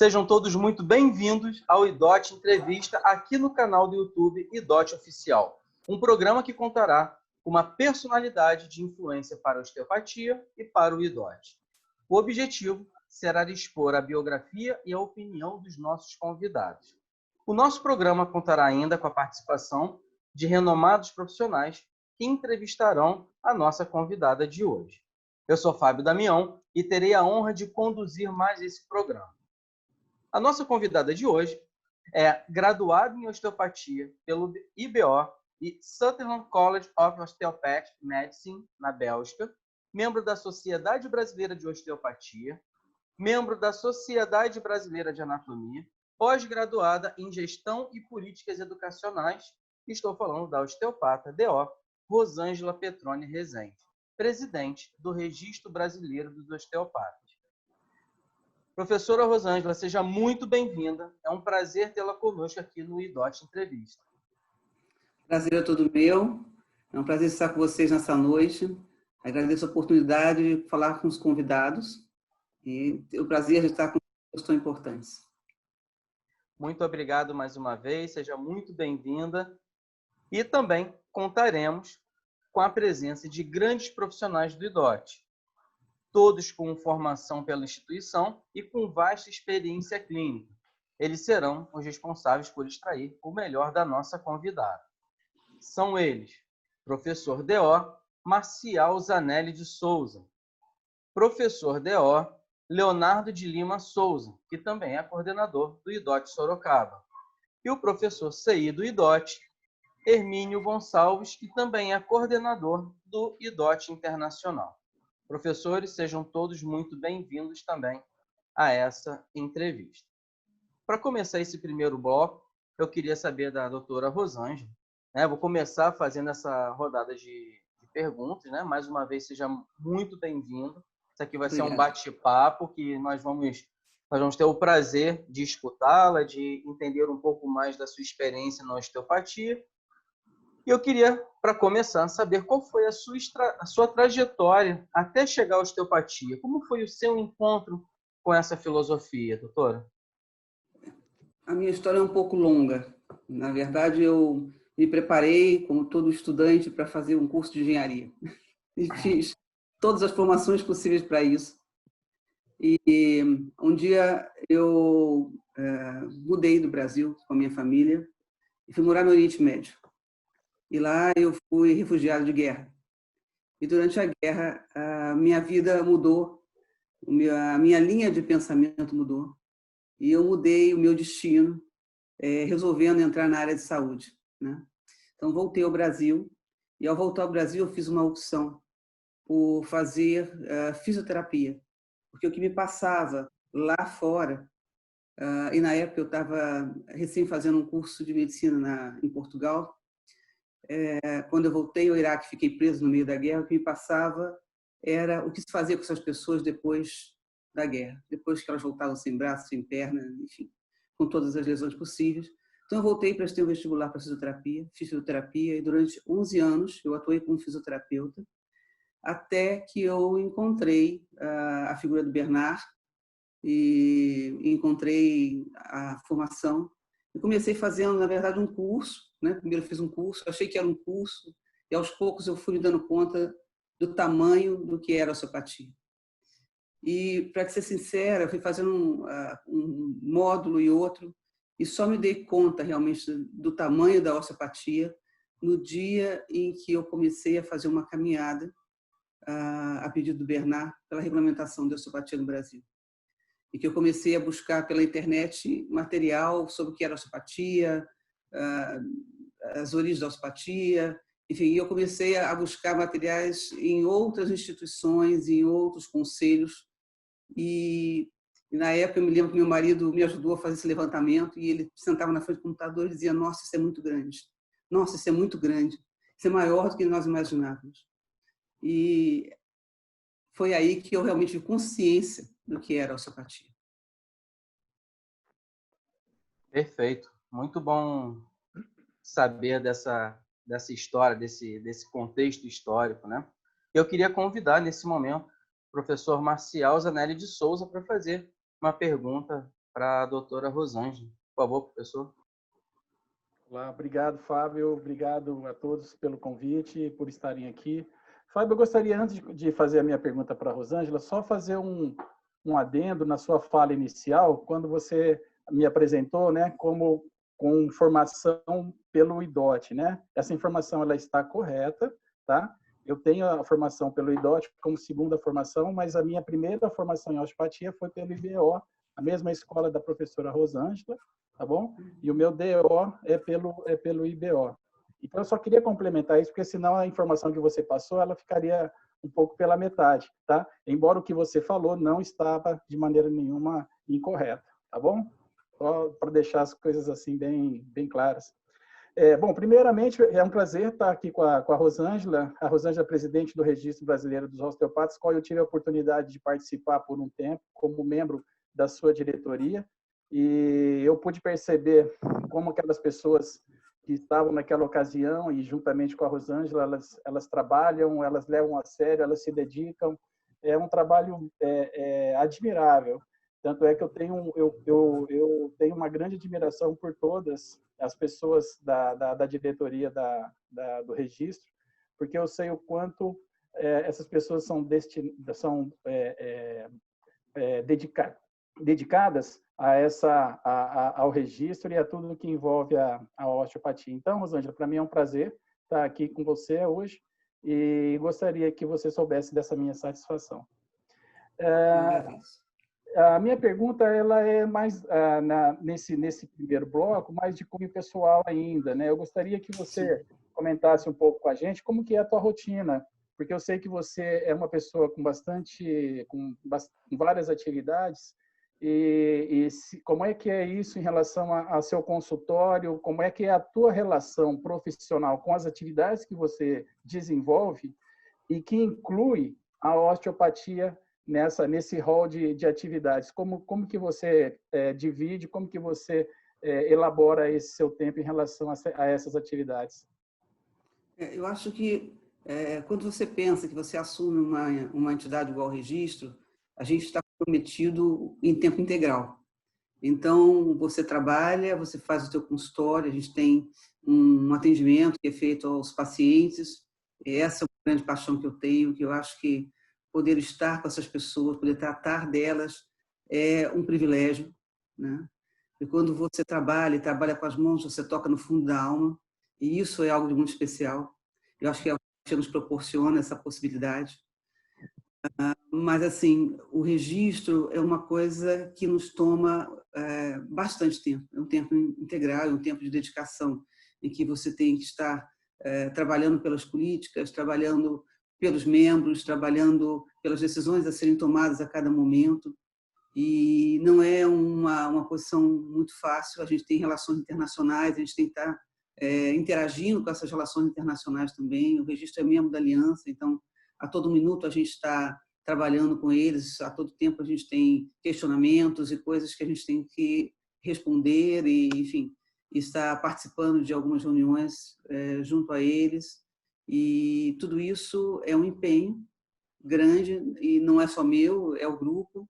Sejam todos muito bem-vindos ao IDOT Entrevista aqui no canal do YouTube IDOT Oficial, um programa que contará com uma personalidade de influência para a osteopatia e para o IDOT. O objetivo será expor a biografia e a opinião dos nossos convidados. O nosso programa contará ainda com a participação de renomados profissionais que entrevistarão a nossa convidada de hoje. Eu sou Fábio Damião e terei a honra de conduzir mais esse programa. A nossa convidada de hoje é graduada em osteopatia pelo IBO e Sutherland College of Osteopathic Medicine, na Bélgica, membro da Sociedade Brasileira de Osteopatia, membro da Sociedade Brasileira de Anatomia, pós-graduada em Gestão e Políticas Educacionais. Estou falando da osteopata DO Rosângela Petroni Rezende, presidente do Registro Brasileiro dos Osteopatas. Professora Rosângela, seja muito bem-vinda. É um prazer tê-la conosco aqui no IDOT Entrevista. Prazer é todo meu. É um prazer estar com vocês nessa noite. Agradeço a oportunidade de falar com os convidados e ter o prazer de estar com pessoas tão importantes. Muito obrigado mais uma vez. Seja muito bem-vinda. E também contaremos com a presença de grandes profissionais do IDOT, todos com formação pela instituição e com vasta experiência clínica. Eles serão os responsáveis por extrair o melhor da nossa convidada. São eles, professor DO Marcial Zanelli de Souza, professor DO Leonardo de Lima Souza, que também é coordenador do IDOT Sorocaba, e o professor CI do IDOT, Hermínio Gonçalves, que também é coordenador do IDOT Internacional. Professores, sejam todos muito bem-vindos também a essa entrevista. Para começar esse primeiro bloco, eu queria saber da doutora Rosângela, vou começar fazendo essa rodada de perguntas, mais uma vez, seja muito bem-vindo. Isso aqui vai ser um bate-papo que nós vamos ter o prazer de escutá-la, de entender um pouco mais da sua experiência na osteopatia. E eu queria, para começar, saber qual foi a sua trajetória até chegar à osteopatia. Como foi o seu encontro com essa filosofia, doutora? A minha história é um pouco longa. Na verdade, eu me preparei, como todo estudante, para fazer um curso de engenharia. E fiz todas as formações possíveis para isso. E um dia eu mudei do Brasil com a minha família e fui morar no Oriente Médio. E lá eu fui refugiado de guerra. E durante a guerra, a minha vida mudou, a minha linha de pensamento mudou. E eu mudei o meu destino, resolvendo entrar na área de saúde. Então, voltei ao Brasil. E ao voltar ao Brasil, eu fiz uma opção por fazer fisioterapia. Porque o que me passava lá fora, e na época eu estava recém fazendo um curso de medicina em Portugal, quando eu voltei ao Iraque, fiquei preso no meio da guerra, o que me passava era o que se fazia com essas pessoas depois da guerra, depois que elas voltavam sem braço, sem perna, enfim, com todas as lesões possíveis. Então eu voltei, prestei um vestibular para fisioterapia, fiz fisioterapia e durante 11 anos eu atuei como fisioterapeuta, até que eu encontrei a figura do Bernard e encontrei a formação. Eu comecei fazendo, na verdade, um curso. Primeiro eu fiz um curso, achei que era um curso, e aos poucos eu fui me dando conta do tamanho do que era a osteopatia. E, para ser sincera, eu fui fazendo um módulo e outro, e só me dei conta realmente do tamanho da osteopatia no dia em que eu comecei a fazer uma caminhada a pedido do Bernard pela regulamentação da osteopatia no Brasil. E que eu comecei a buscar pela internet material sobre o que era osteopatia, as origens da osteopatia, enfim, eu comecei a buscar materiais em outras instituições, em outros conselhos, e na época eu me lembro que meu marido me ajudou a fazer esse levantamento, e ele sentava na frente do computador e dizia: nossa, isso é muito grande, nossa, isso é muito grande, isso é maior do que nós imaginávamos. E foi aí que eu realmente tive consciência do que era a osteopatia. Perfeito. Muito bom saber dessa história, desse contexto histórico, Eu queria convidar, nesse momento, o professor Marcial Zanelli de Souza para fazer uma pergunta para a doutora Rosângela. Por favor, professor. Olá, obrigado, Fábio. Obrigado a todos pelo convite e por estarem aqui. Fábio, eu gostaria, antes de fazer a minha pergunta para a Rosângela, só fazer um adendo na sua fala inicial, quando você me apresentou, né, como com formação pelo IDOT, né? Essa informação ela está correta, tá? Eu tenho a formação pelo IDOT como segunda formação, mas a minha primeira formação em osteopatia foi pelo IBO, a mesma escola da professora Rosângela, tá bom? E o meu DO é pelo IBO. Então, eu só queria complementar isso, porque senão a informação que você passou, ela ficaria um pouco pela metade, tá? Embora o que você falou não estava de maneira nenhuma incorreta, tá bom? Só para deixar as coisas assim bem claras. Bom, primeiramente, é um prazer estar aqui com a Rosângela. A Rosângela é presidente do Registro Brasileiro dos Osteopatas, qual eu tive a oportunidade de participar por um tempo como membro da sua diretoria. E eu pude perceber como aquelas pessoas que estavam naquela ocasião e juntamente com a Rosângela, elas trabalham, elas levam a sério, elas se dedicam. É um trabalho admirável. Tanto é que eu tenho uma grande admiração por todas as pessoas da diretoria do registro, porque eu sei o quanto essas pessoas são dedicadas ao registro e a tudo que envolve a osteopatia. Então, Rosângela, para mim é um prazer estar aqui com você hoje e gostaria que você soubesse dessa minha satisfação. A minha pergunta ela é mais nesse primeiro bloco, mais de cunho pessoal ainda, né? Eu gostaria que você comentasse um pouco com a gente como que é a tua rotina, porque eu sei que você é uma pessoa com várias atividades como é que é isso em relação ao seu consultório, como é que é a tua relação profissional com as atividades que você desenvolve e que inclui a osteopatia nesse rol de atividades. Como que você divide, como que você elabora esse seu tempo em relação a essas atividades? Eu acho que quando você pensa que você assume uma entidade igual ao registro, a gente está comprometido em tempo integral. Então, você trabalha, você faz o seu consultório, a gente tem um atendimento que é feito aos pacientes. Essa é uma grande paixão que eu tenho, que eu acho que poder estar com essas pessoas, poder tratar delas é um privilégio, né? E quando você trabalha e trabalha com as mãos, você toca no fundo da alma, e isso é algo de muito especial. Eu acho que a gente nos proporciona essa possibilidade. Mas, assim, o registro é uma coisa que nos toma bastante tempo. É um tempo integral, é um tempo de dedicação, em que você tem que estar trabalhando pelas políticas, trabalhando pelos membros, trabalhando pelas decisões a serem tomadas a cada momento. E não é uma posição muito fácil. A gente tem relações internacionais, a gente tem que estar interagindo com essas relações internacionais também. O registro é membro da aliança, então, a todo minuto a gente está trabalhando com eles, a todo tempo a gente tem questionamentos e coisas que a gente tem que responder e, enfim, está participando de algumas reuniões junto a eles. E tudo isso é um empenho grande e não é só meu, é o grupo.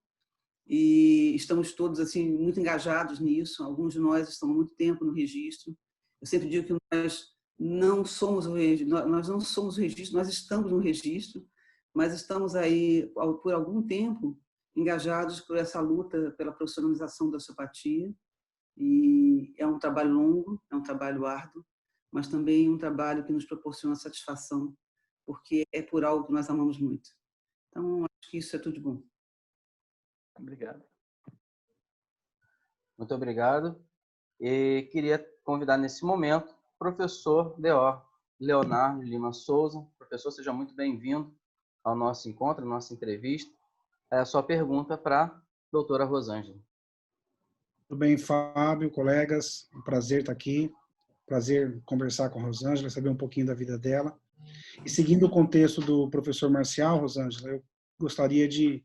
E estamos todos assim muito engajados nisso. Alguns de nós estão há muito tempo no registro. Eu sempre digo que nós não somos o registro, nós estamos no registro, mas estamos aí por algum tempo engajados por essa luta pela profissionalização da osteopatia. E é um trabalho longo, é um trabalho árduo, mas também um trabalho que nos proporciona satisfação, porque é por algo que nós amamos muito. Então, acho que isso é tudo de bom. Obrigado. Muito obrigado. E queria convidar nesse momento o professor D.O. Leonardo Lima Souza. Professor, seja muito bem-vindo ao nosso encontro, à nossa entrevista. A sua pergunta para a doutora Rosângela. Tudo bem, Fábio, colegas? Um prazer estar aqui. Prazer conversar com a Rosângela, saber um pouquinho da vida dela. E seguindo o contexto do professor Marcial, Rosângela, eu gostaria de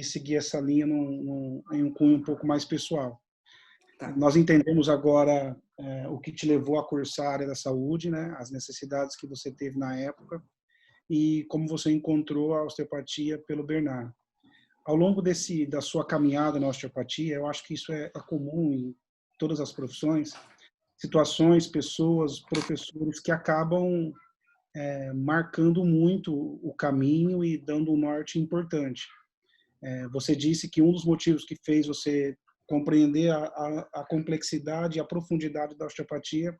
seguir essa linha em um cunho um pouco mais pessoal. Tá. Nós entendemos agora o que te levou a cursar a área da saúde, né? As necessidades que você teve na época e como você encontrou a osteopatia pelo Bernard. ao longo da sua caminhada na osteopatia, eu acho que isso é comum em todas as profissões, situações, pessoas, professores que acabam marcando muito o caminho e dando um norte importante. Você disse que um dos motivos que fez você compreender a complexidade e a profundidade da osteopatia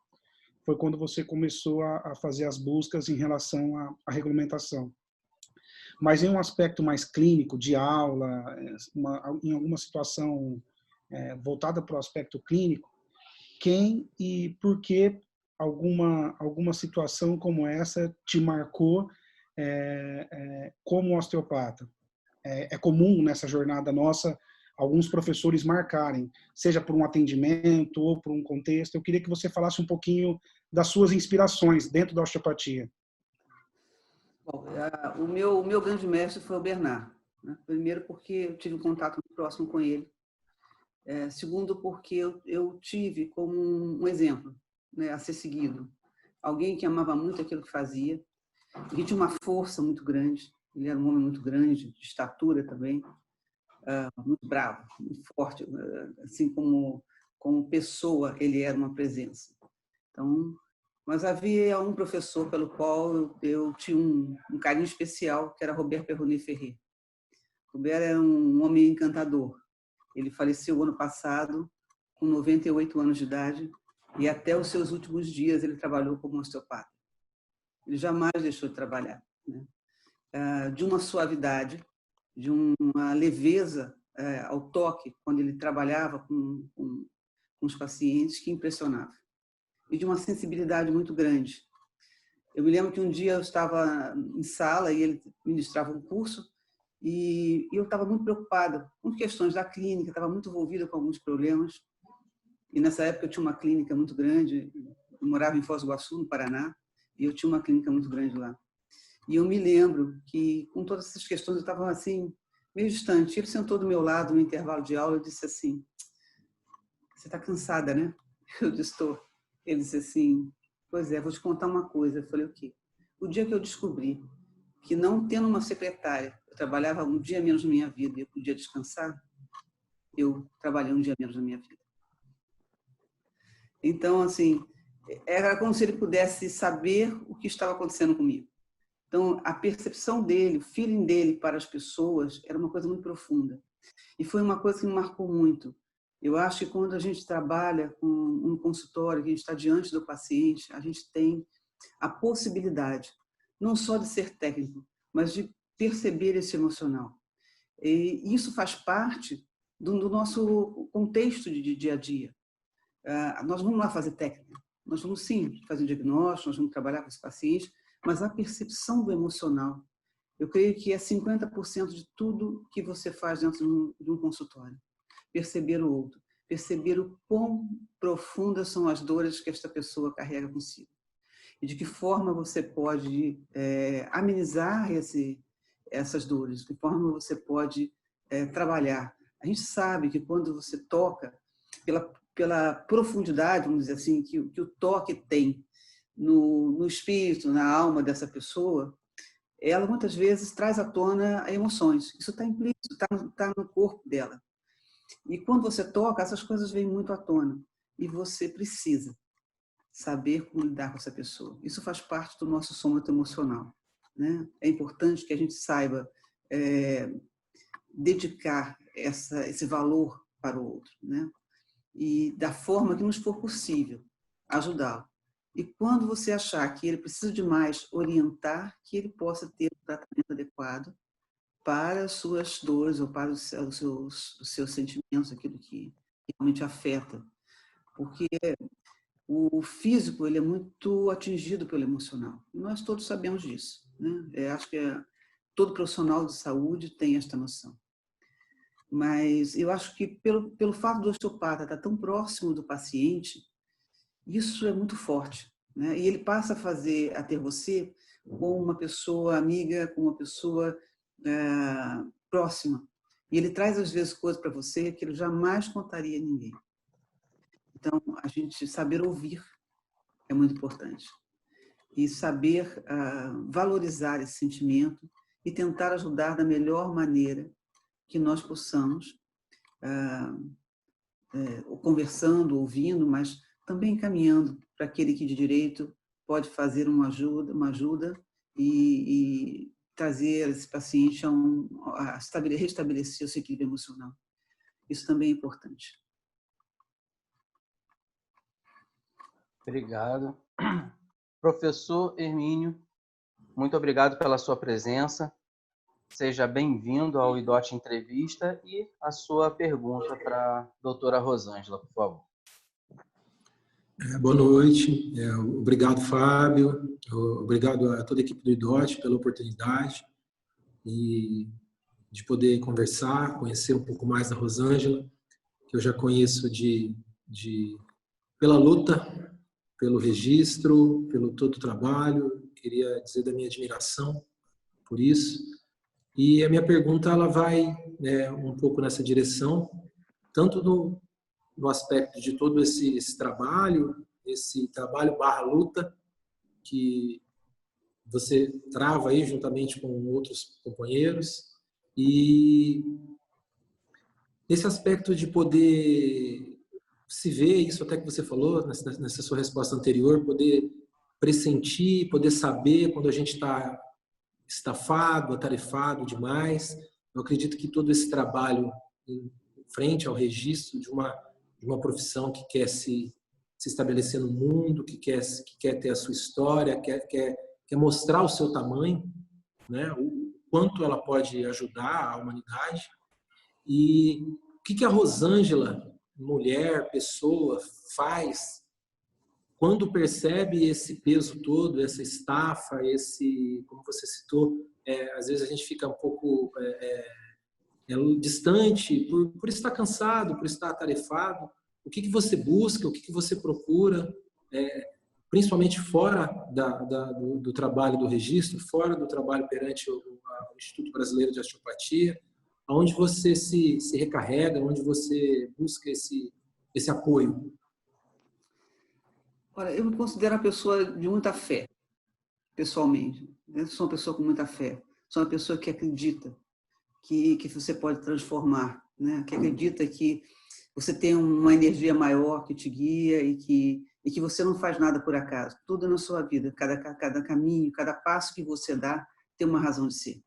foi quando você começou a fazer as buscas em relação à regulamentação. Mas em um aspecto mais clínico, de aula, em alguma situação voltada para o aspecto clínico, quem e por que alguma situação como essa te marcou como osteopata? É comum nessa jornada nossa alguns professores marcarem, seja por um atendimento ou por um contexto. Eu queria que você falasse um pouquinho das suas inspirações dentro da osteopatia. Bom, o meu grande mestre foi o Bernard, né? Primeiro porque eu tive um contato muito próximo com ele. Segundo porque eu tive como um exemplo, né, a ser seguido. Alguém que amava muito aquilo que fazia, que tinha uma força muito grande. Ele era um homem muito grande, de estatura também, muito bravo, muito forte, assim como pessoa ele era uma presença. Então, mas havia um professor pelo qual eu tinha um carinho especial, que era Robert Perroni Ferrer. Robert era um homem encantador. Ele faleceu ano passado, com 98 anos de idade, e até os seus últimos dias ele trabalhou como osteopata. Ele jamais deixou de trabalhar, né? De uma suavidade, de uma leveza ao toque, quando ele trabalhava com os pacientes, que impressionava. E de uma sensibilidade muito grande. Eu me lembro que um dia eu estava em sala e ele ministrava um curso e eu estava muito preocupada com questões da clínica, estava muito envolvida com alguns problemas. E nessa época eu tinha uma clínica muito grande, eu morava em Foz do Iguaçu, no Paraná, e eu tinha uma clínica muito grande lá. E eu me lembro que, com todas essas questões, eu estava assim, meio distante. Ele sentou do meu lado no intervalo de aula e disse assim: "Você está cansada, né?" Eu disse: "Estou." Ele disse assim: "Pois é, vou te contar uma coisa." Eu falei: "O quê?" O dia que eu descobri que, não tendo uma secretária, eu trabalhava um dia menos na minha vida e eu podia descansar, eu trabalhei um dia menos na minha vida. Então, assim, era como se ele pudesse saber o que estava acontecendo comigo. Então, a percepção dele, o feeling dele para as pessoas era uma coisa muito profunda. E foi uma coisa que me marcou muito. Eu acho que quando a gente trabalha com um consultório, que a gente está diante do paciente, a gente tem a possibilidade, não só de ser técnico, mas de perceber esse emocional. E isso faz parte do nosso contexto de dia a dia. Nós vamos lá fazer técnica, nós vamos sim fazer um diagnóstico, nós vamos trabalhar com esse paciente, mas a percepção do emocional, eu creio que é 50% de tudo que você faz dentro de um consultório. Perceber o outro, perceber o quão profundas são as dores que esta pessoa carrega consigo. E de que forma você pode amenizar essas dores, de que forma você pode trabalhar. A gente sabe que quando você toca, pela profundidade, vamos dizer assim, que o toque tem no espírito, na alma dessa pessoa, ela muitas vezes traz à tona emoções. Isso está implícito, está no corpo dela. E quando você toca, essas coisas vêm muito à tona. E você precisa saber como lidar com essa pessoa. Isso faz parte do nosso sômato emocional, né? É importante que a gente saiba dedicar esse valor para o outro, né? E da forma que nos for possível, ajudá-lo. E quando você achar que ele precisa de mais, orientar que ele possa ter um tratamento adequado para as suas dores ou para os seus sentimentos, aquilo que realmente afeta. Porque o físico ele é muito atingido pelo emocional. E nós todos sabemos disso, né? Acho que todo profissional de saúde tem esta noção. Mas eu acho que pelo fato do osteopata estar tão próximo do paciente, isso é muito forte, né? E ele passa a ter você como uma pessoa amiga, como uma pessoa próxima. E ele traz às vezes coisas para você que ele jamais contaria a ninguém. Então, a gente saber ouvir é muito importante. E saber valorizar esse sentimento e tentar ajudar da melhor maneira que nós possamos, conversando, ouvindo, mas também caminhando para aquele que de direito pode fazer uma ajuda e trazer esse paciente a restabelecer o seu equilíbrio emocional. Isso também é importante. Obrigado. Professor Hermínio, muito obrigado pela sua presença. Seja bem-vindo ao IDOT Entrevista e a sua pergunta para a doutora Rosângela, por favor. Boa noite. Obrigado, Fábio. Obrigado a toda a equipe do IDOT pela oportunidade e de poder conversar, conhecer um pouco mais da Rosângela, que eu já conheço pela luta, pelo registro, pelo todo o trabalho. Queria dizer da minha admiração por isso. E a minha pergunta ela vai um pouco nessa direção, tanto no aspecto de todo esse trabalho barra luta, que você trava aí juntamente com outros companheiros, e nesse aspecto de poder se ver, isso até que você falou nessa sua resposta anterior, poder pressentir, poder saber quando a gente está estafado, atarefado demais. Eu acredito que todo esse trabalho em frente ao registro de uma profissão que quer se estabelecer no mundo, que quer ter a sua história, quer mostrar o seu tamanho, né? O quanto ela pode ajudar a humanidade. E o que a Rosângela, mulher, pessoa, faz quando percebe esse peso todo, essa estafa, como você citou, às vezes a gente fica um pouco distante por estar cansado, por estar atarefado. O que você busca, o que você procura, principalmente fora do trabalho do registro, fora do trabalho perante o Instituto Brasileiro de Osteopatia, onde você se recarrega, onde você busca esse apoio? Olha, eu me considero uma pessoa de muita fé, pessoalmente. Eu sou uma pessoa com muita fé. Sou uma pessoa que acredita que você pode transformar, né? Que acredita que você tem uma energia maior que te guia e que você não faz nada por acaso. Tudo na sua vida, cada caminho, cada passo que você dá tem uma razão de ser.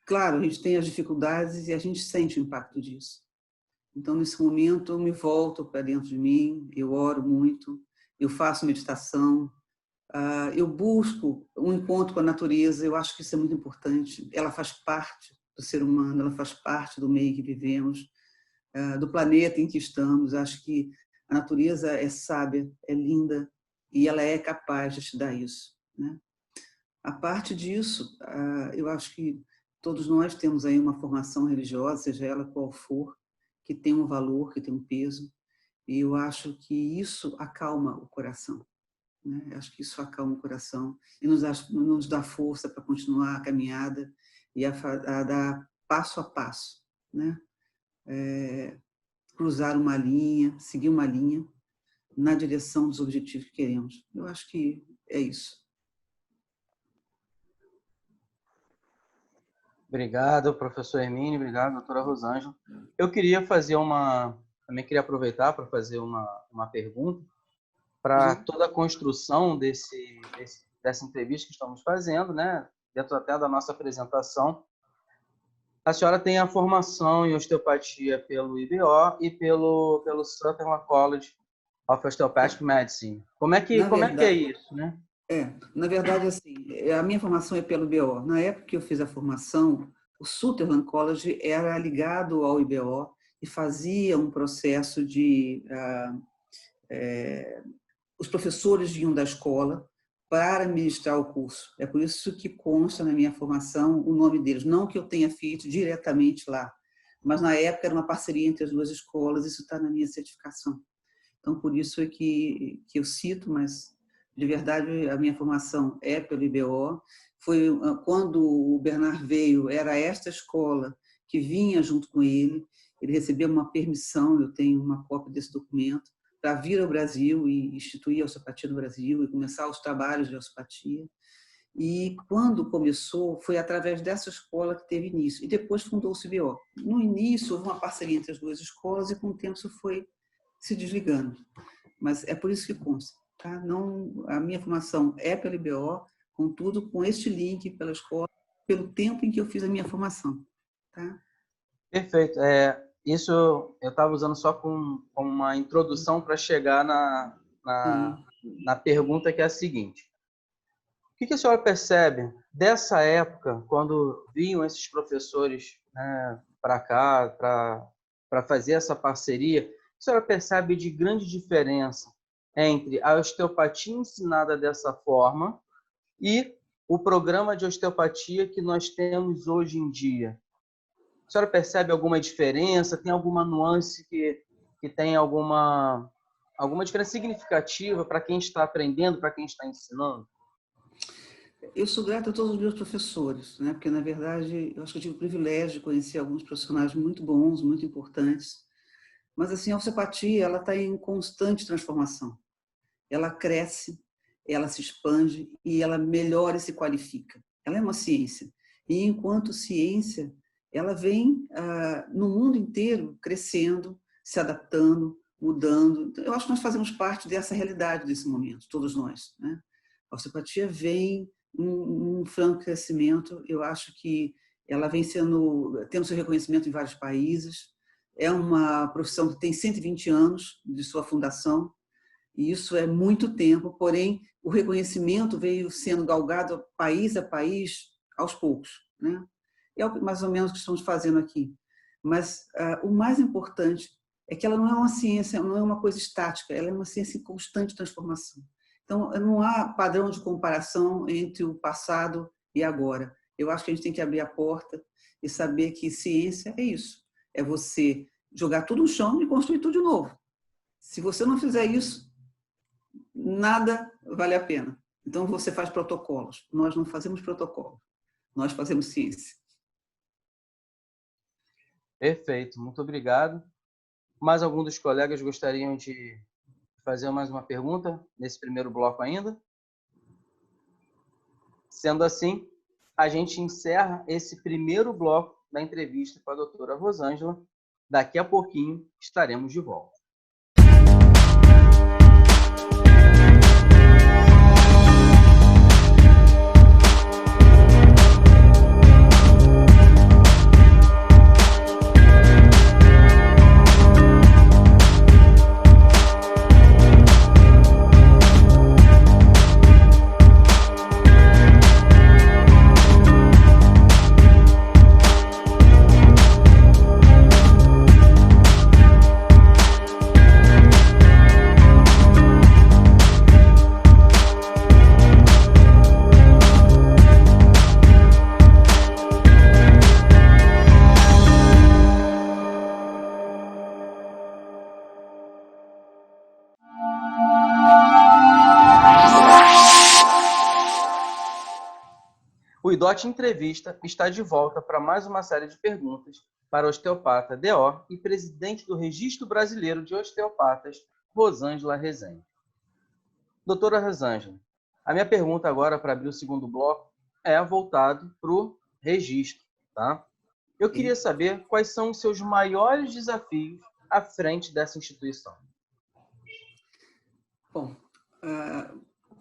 Claro, a gente tem as dificuldades e a gente sente o impacto disso. Então, nesse momento, eu me volto para dentro de mim, eu oro muito, eu faço meditação, eu busco um encontro com a natureza. Eu acho que isso é muito importante. Ela faz parte do ser humano, ela faz parte do meio que vivemos, do planeta em que estamos. Acho que a natureza é sábia, é linda e ela é capaz de te dar isso, né? A parte disso, eu acho que todos nós temos aí uma formação religiosa, seja ela qual for, que tem um valor, que tem um peso, e eu acho que isso acalma o coração, né? Eu acho que isso acalma o coração e nos dá força para continuar a caminhada e a dar passo a passo, né? Cruzar uma linha, seguir uma linha na direção dos objetivos que queremos. Eu acho que é isso. Obrigado, professor Hermínio. Obrigado, doutora Rosângela. Eu queria também queria aproveitar para fazer uma pergunta para toda a construção dessa entrevista que estamos fazendo, né? Dentro até da nossa apresentação. A senhora tem a formação em osteopatia pelo IBO e pelo Sutherland College of Osteopathic Medicine. Como é que é isso, né? Na verdade, assim, a minha formação é pelo IBO. Na época que eu fiz a formação, o Sutherland College era ligado ao IBO e fazia um processo de... os professores vinham da escola para ministrar o curso. É por isso que consta na minha formação o nome deles. Não que eu tenha feito diretamente lá, mas na época era uma parceria entre as duas escolas, isso está na minha certificação. Então, por isso é que eu cito, mas... De verdade, a minha formação é pelo IBO. Foi quando o Bernard veio, era esta escola que vinha junto com ele. Ele recebeu uma permissão, eu tenho uma cópia desse documento, para vir ao Brasil e instituir a osteopatia no Brasil e começar os trabalhos de osteopatia. E quando começou, foi através dessa escola que teve início. E depois fundou-se o BO. No início, houve uma parceria entre as duas escolas e com o tempo isso foi se desligando. Mas é por isso que consta. Tá? Não, a minha formação é pela IBO, contudo, com este link pela escola, pelo tempo em que eu fiz a minha formação. Tá? Perfeito. Isso eu estava usando só como uma introdução para chegar na pergunta que é a seguinte. O que a senhora percebe dessa época, quando vinham esses professores, né, para cá, para fazer essa parceria, o que a senhora percebe de grande diferença entre a osteopatia ensinada dessa forma e o programa de osteopatia que nós temos hoje em dia? A senhora percebe alguma diferença? Tem alguma nuance que tem alguma diferença significativa para quem está aprendendo, para quem está ensinando? Eu sou grata a todos os meus professores, né? Porque, na verdade, eu acho que eu tive o privilégio de conhecer alguns profissionais muito bons, muito importantes. Mas, assim, a osteopatia, ela está em constante transformação. Ela cresce, ela se expande e ela melhora e se qualifica. Ela é uma ciência. E, enquanto ciência, ela vem no mundo inteiro crescendo, se adaptando, mudando. Eu acho que nós fazemos parte dessa realidade desse momento, todos nós, né? A osteopatia vem um franco crescimento. Eu acho que ela vem tendo seu reconhecimento em vários países. É uma profissão que tem 120 anos de sua fundação, e isso é muito tempo, porém, o reconhecimento veio sendo galgado a país, aos poucos, né? É mais ou menos o que estamos fazendo aqui. Mas o mais importante é que ela não é uma ciência, não é uma coisa estática, ela é uma ciência em constante transformação. Então, não há padrão de comparação entre o passado e agora. Eu acho que a gente tem que abrir a porta e saber que ciência é isso. É você jogar tudo no chão e construir tudo de novo. Se você não fizer isso, nada vale a pena. Então, você faz protocolos. Nós não fazemos protocolo. Nós fazemos ciência. Perfeito. Muito obrigado. Mais algum dos colegas gostariam de fazer mais uma pergunta nesse primeiro bloco ainda? Sendo assim, a gente encerra esse primeiro bloco da entrevista com a doutora Rosângela. Daqui a pouquinho estaremos de volta. O IDOT Entrevista está de volta para mais uma série de perguntas para a osteopata DO e presidente do Registro Brasileiro de Osteopatas, Rosângela Rezende. Doutora Rosângela, a minha pergunta agora para abrir o segundo bloco é voltado para o registro, tá? Eu queria saber quais são os seus maiores desafios à frente dessa instituição. Bom,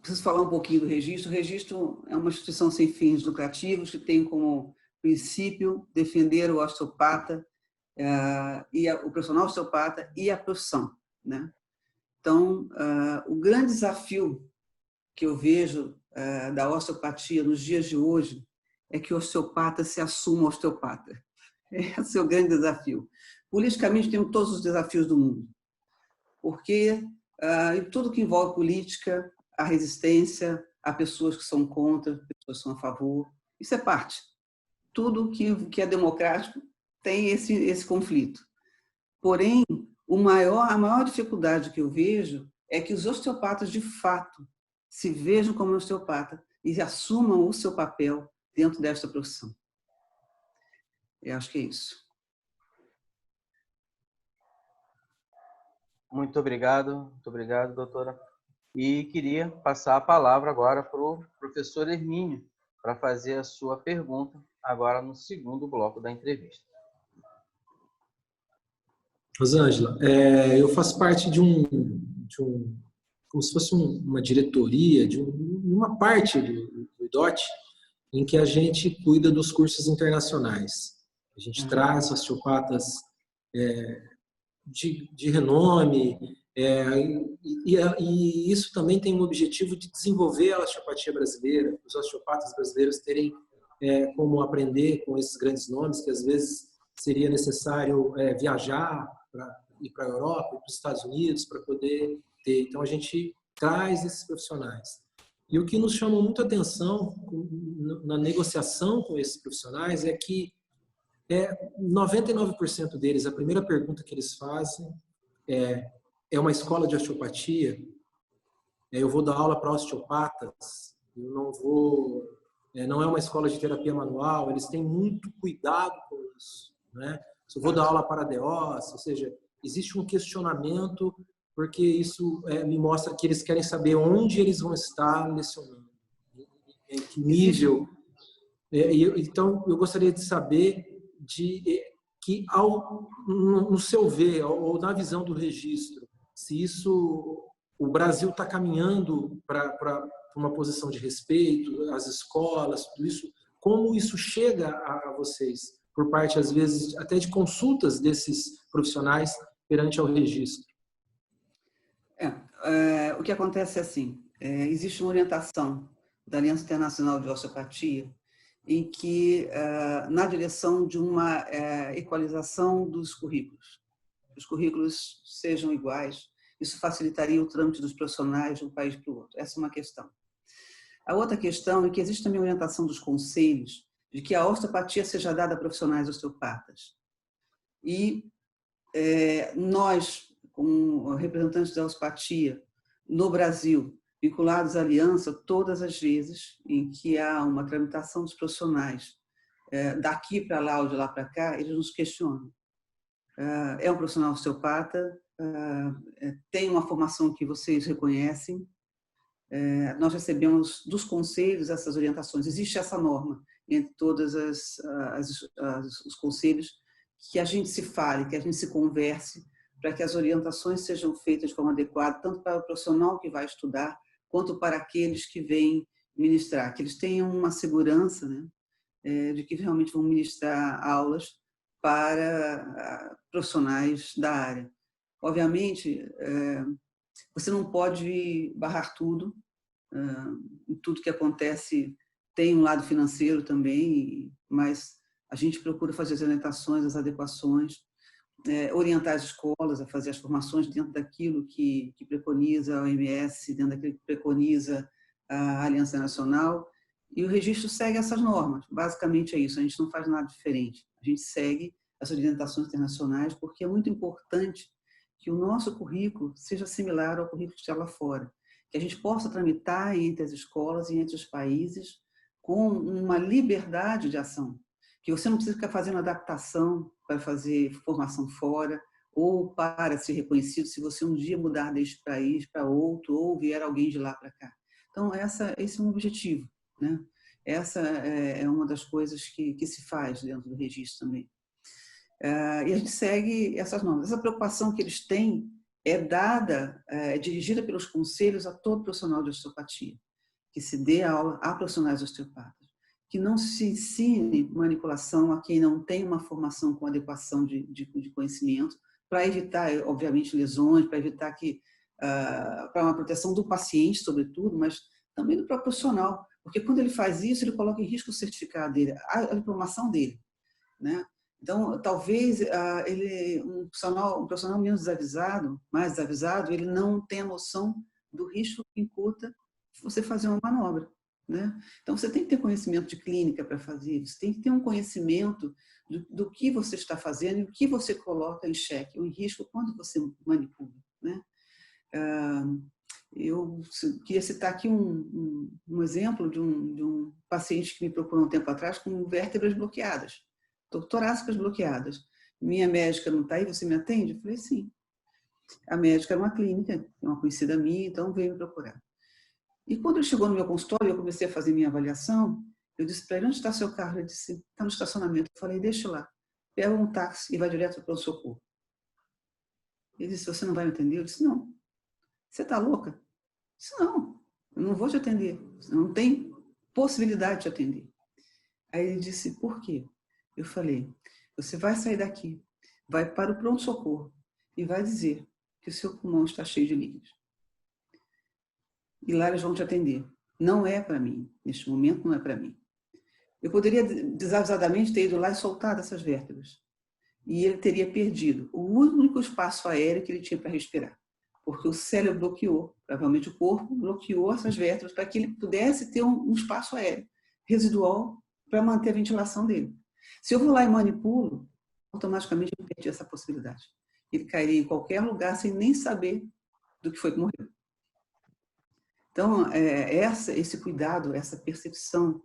preciso falar um pouquinho do registro. O registro é uma instituição sem fins lucrativos que tem como princípio defender o osteopata, o profissional osteopata e a profissão, né? Então, o grande desafio que eu vejo da osteopatia nos dias de hoje é que o osteopata se assuma osteopata. Esse é o grande desafio. Politicamente, temos todos os desafios do mundo, porque em tudo que envolve política, há resistência, há pessoas que são contra, pessoas que são a favor. Isso é parte. Tudo que é democrático tem esse conflito. Porém, a maior dificuldade que eu vejo é que os osteopatas, de fato, se vejam como osteopata e assumam o seu papel dentro desta profissão. Eu acho que é isso. Muito obrigado, doutora. E queria passar a palavra agora para o professor Hermínio, para fazer a sua pergunta, agora no segundo bloco da entrevista. Rosângela, eu faço parte de como se fosse uma diretoria, de uma parte do IDOT, em que a gente cuida dos cursos internacionais. A gente traz osteopatas de renome, e isso também tem o objetivo de desenvolver a osteopatia brasileira, os osteopatas brasileiros terem como aprender com esses grandes nomes, que às vezes seria necessário viajar para ir para a Europa, para os Estados Unidos, para poder ter. Então, a gente traz esses profissionais. E o que nos chama muito a atenção na negociação com esses profissionais é que 99% deles, a primeira pergunta que eles fazem é uma escola de osteopatia? Eu vou dar aula para osteopatas? Eu não vou... não é uma escola de terapia manual? Eles têm muito cuidado com isso, né? Se eu vou dar aula para DOs, ou seja, existe um questionamento, porque isso me mostra que eles querem saber onde eles vão estar lecionando, em que nível. Então, eu gostaria de saber que, no seu ver, ou na visão do registro, se o Brasil está caminhando para uma posição de respeito, as escolas, tudo isso, como isso chega a vocês, por parte, às vezes, até de consultas desses profissionais perante ao registro? O que acontece é assim, existe uma orientação da Aliança Internacional de Osteopatia em que, na direção de uma equalização dos currículos. Os currículos sejam iguais, isso facilitaria o trâmite dos profissionais de um país para o outro. Essa é uma questão. A outra questão é que existe também a orientação dos conselhos de que a osteopatia seja dada a profissionais osteopatas. E nós, como representantes da osteopatia no Brasil, vinculados à aliança, todas as vezes em que há uma tramitação dos profissionais daqui para lá ou de lá para cá, eles nos questionam. É um profissional osteopata, tem uma formação que vocês reconhecem, nós recebemos dos conselhos essas orientações. Existe essa norma entre todos os conselhos, que a gente se fale, que a gente se converse, para que as orientações sejam feitas de forma adequada, tanto para o profissional que vai estudar, quanto para aqueles que vêm ministrar, que eles tenham uma segurança, né, de que realmente vão ministrar aulas para profissionais da área. Obviamente, você não pode barrar tudo, tudo que acontece tem um lado financeiro também, mas a gente procura fazer as orientações, as adequações, orientar as escolas a fazer as formações dentro daquilo que preconiza a OMS, dentro daquilo que preconiza a Aliança Nacional, e o registro segue essas normas. Basicamente é isso, a gente não faz nada diferente. A gente segue as orientações internacionais, porque é muito importante que o nosso currículo seja similar ao currículo que está lá fora, que a gente possa tramitar entre as escolas e entre os países com uma liberdade de ação, que você não precisa ficar fazendo adaptação para fazer formação fora ou para ser reconhecido se você um dia mudar deste país para outro ou vier alguém de lá para cá. Então, esse é um objetivo, né? Essa é uma das coisas que se faz dentro do registro também. E a gente segue essas normas. Essa preocupação que eles têm é dirigida pelos conselhos a todo profissional de osteopatia, que se dê aula a profissionais osteopatas, que não se ensine manipulação a quem não tem uma formação com adequação de conhecimento, para evitar, obviamente, lesões, para evitar para uma proteção do paciente, sobretudo, mas também do próprio profissional, porque quando ele faz isso, ele coloca em risco o certificado dele, a diplomação dele, né? Então, talvez um profissional menos desavisado, mais desavisado, ele não tenha noção do risco que imputa você fazer uma manobra, né? Então, você tem que ter conhecimento de clínica para fazer, você tem que ter um conhecimento do que você está fazendo e o que você coloca em xeque, ou em risco, quando você manipula, né? Eu queria citar aqui um exemplo de um paciente que me procurou um tempo atrás com vértebras bloqueadas, torácicas bloqueadas. Minha médica não está aí, você me atende? Eu falei, sim. A médica era uma clínica, uma conhecida minha, então veio me procurar. E quando ele chegou no meu consultório, eu comecei a fazer minha avaliação, eu disse para ele, onde está seu carro? Ele disse, está no estacionamento. Eu falei, deixa lá, pega um táxi e vai direto para o pronto-socorro. Ele disse, você não vai me atender? Eu disse, não. Você está louca? Eu disse, não, eu não vou te atender. Não tem possibilidade de te atender. Aí ele disse, por quê? Eu falei, você vai sair daqui, vai para o pronto-socorro e vai dizer que o seu pulmão está cheio de líquidos. E lá eles vão te atender. Não é para mim. Neste momento, não é para mim. Eu poderia, desavisadamente, ter ido lá e soltado essas vértebras. E ele teria perdido o único espaço aéreo que ele tinha para respirar. Porque o cérebro bloqueou, provavelmente o corpo bloqueou essas vértebras para que ele pudesse ter um espaço aéreo residual para manter a ventilação dele. Se eu vou lá e manipulo, automaticamente eu perdi essa possibilidade. Ele cairia em qualquer lugar sem nem saber do que foi que morreu. Então, esse cuidado, essa percepção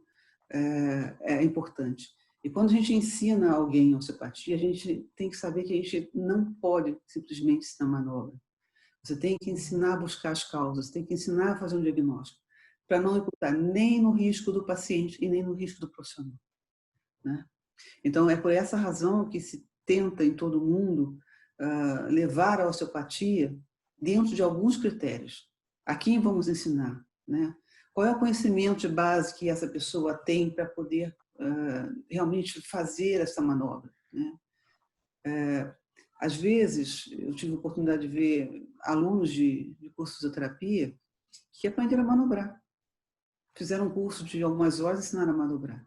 é importante. E quando a gente ensina alguém osteopatia, a gente tem que saber que a gente não pode simplesmente ensinar manobra. Você tem que ensinar a buscar as causas, tem que ensinar a fazer um diagnóstico, para não imputar nem no risco do paciente e nem no risco do profissional, né? Então, é por essa razão que se tenta em todo mundo levar a osteopatia dentro de alguns critérios. A quem vamos ensinar, né? Qual é o conhecimento de base que essa pessoa tem para poder realmente fazer essa manobra, né? Às vezes, eu tive a oportunidade de ver alunos de curso de fisioterapia que aprenderam a manobrar. Fizeram um curso de algumas horas e ensinaram a manobrar.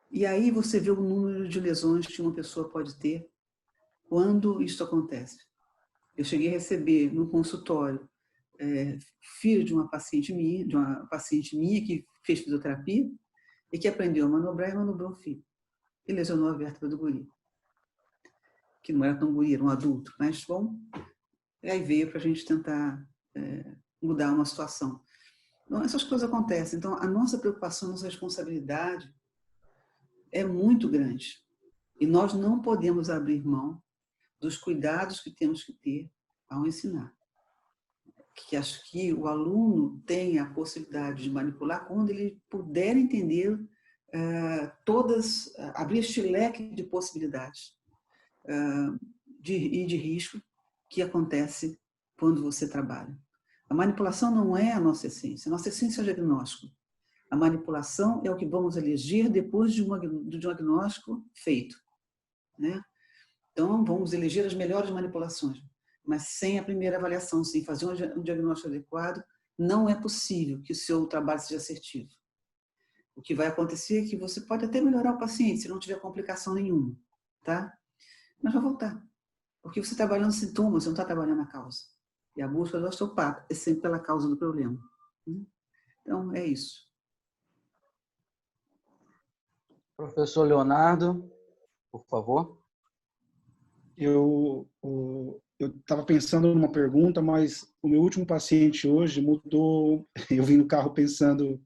E aí você vê o número de lesões que uma pessoa pode ter quando isso acontece. Eu cheguei a receber no consultório filho de uma paciente minha que fez fisioterapia e que aprendeu a manobrar e manobrou o filho. E lesionou a vértebra do guri. Que não era tão guri, era um adulto. Mas, bom, aí veio para a gente tentar mudar uma situação. Então, essas coisas acontecem. Então, a nossa preocupação, a nossa responsabilidade é muito grande. E nós não podemos abrir mão dos cuidados que temos que ter ao ensinar. Que acho que o aluno tem a possibilidade de manipular quando ele puder entender abrir este leque de possibilidades e de risco que acontece quando você trabalha. A manipulação não é a nossa essência é o diagnóstico. A manipulação é o que vamos eleger depois do diagnóstico feito, né? Então, vamos eleger as melhores manipulações, mas sem a primeira avaliação, sem fazer um diagnóstico adequado, não é possível que o seu trabalho seja assertivo. O que vai acontecer é que você pode até melhorar o paciente, se não tiver complicação nenhuma, tá? Mas vai voltar, porque você está trabalhando sintomas, você não está trabalhando a causa. E a busca do osteopata é sempre pela causa do problema. Então, é isso. Professor Leonardo, por favor. Eu estava pensando numa pergunta, mas o meu último paciente hoje mudou. Eu vim no carro pensando,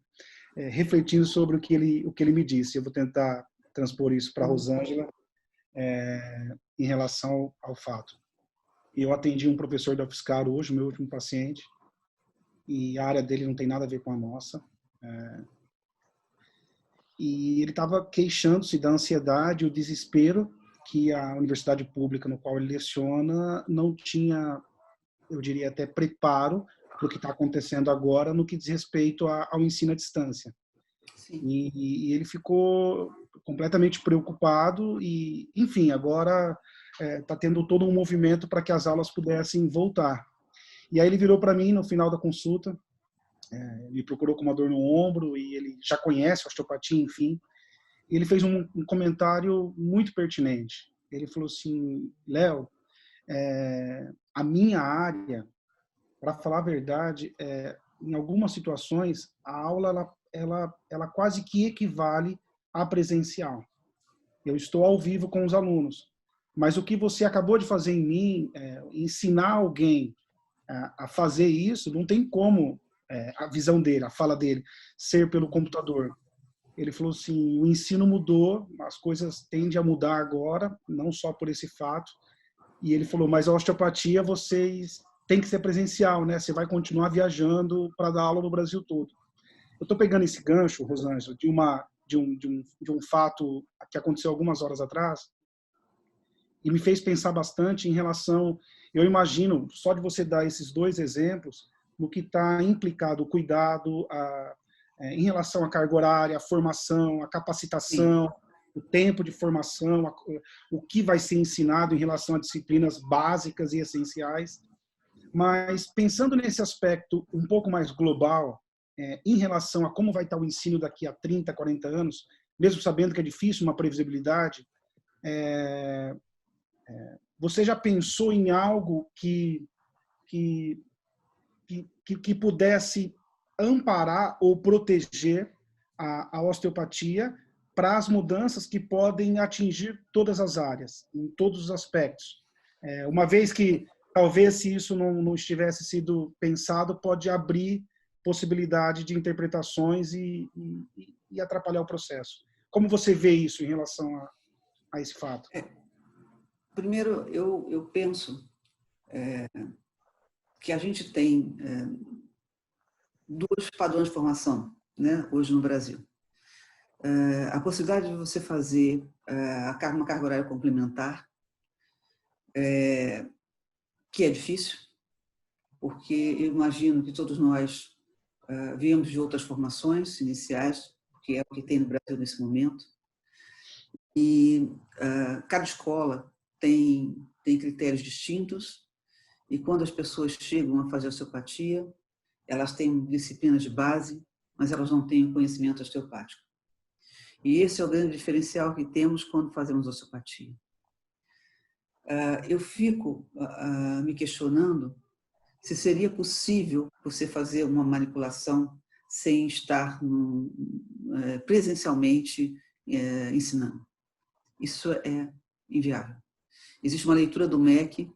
refletindo sobre o que ele me disse. Eu vou tentar transpor isso para a Rosângela em relação ao fato. Eu atendi um professor da UFSCar hoje, o meu último paciente, e a área dele não tem nada a ver com a nossa. E ele estava queixando-se da ansiedade e o desespero que a universidade pública no qual ele leciona não tinha, eu diria até, preparo para o que está acontecendo agora no que diz respeito ao ensino à distância. E ele ficou completamente preocupado e, enfim, agora está tendo todo um movimento para que as aulas pudessem voltar. E aí ele virou para mim no final da consulta, me procurou com uma dor no ombro e ele já conhece a osteopatia, enfim. E ele fez um comentário muito pertinente. Ele falou assim, Léo, a minha área, para falar a verdade, em algumas situações, a aula ela quase que equivale à presencial. Eu estou ao vivo com os alunos. Mas o que você acabou de fazer em mim, ensinar alguém a fazer isso, não tem como a visão dele, a fala dele, ser pelo computador. Ele falou assim, o ensino mudou, as coisas tendem a mudar agora, não só por esse fato, E ele falou, mas a osteopatia vocês tem que ser presencial, né? Você vai continuar viajando para dar aula no Brasil todo. Eu estou pegando esse gancho, Rosângela, de um fato que aconteceu algumas horas atrás e me fez pensar bastante em relação, eu imagino, só de você dar esses dois exemplos, no que está implicado o cuidado em relação à carga horária, à formação, à capacitação, o tempo de formação, o que vai ser ensinado em relação a disciplinas básicas e essenciais. Mas pensando nesse aspecto um pouco mais global, em relação a como vai estar o ensino daqui a 30, 40 anos, mesmo sabendo que é difícil uma previsibilidade, você já pensou em algo que pudesse amparar ou proteger a osteopatia para as mudanças que podem atingir todas as áreas, em todos os aspectos? Uma vez que, talvez, se isso não estivesse sido pensado, pode abrir possibilidade de interpretações e atrapalhar o processo. Como você vê isso em relação a esse fato? Primeiro, eu penso que a gente tem dois padrões de formação, né, hoje no Brasil. A possibilidade de você fazer uma carga horária complementar, que é difícil, porque eu imagino que todos nós viemos de outras formações iniciais, que é o que tem no Brasil nesse momento, e cada escola tem critérios distintos, e quando as pessoas chegam a fazer osteopatia, elas têm disciplinas de base, mas elas não têm o conhecimento osteopático. E esse é o grande diferencial que temos quando fazemos osteopatia. Eu fico me questionando se seria possível você fazer uma manipulação sem estar presencialmente ensinando. Isso é inviável. Existe uma leitura do MEC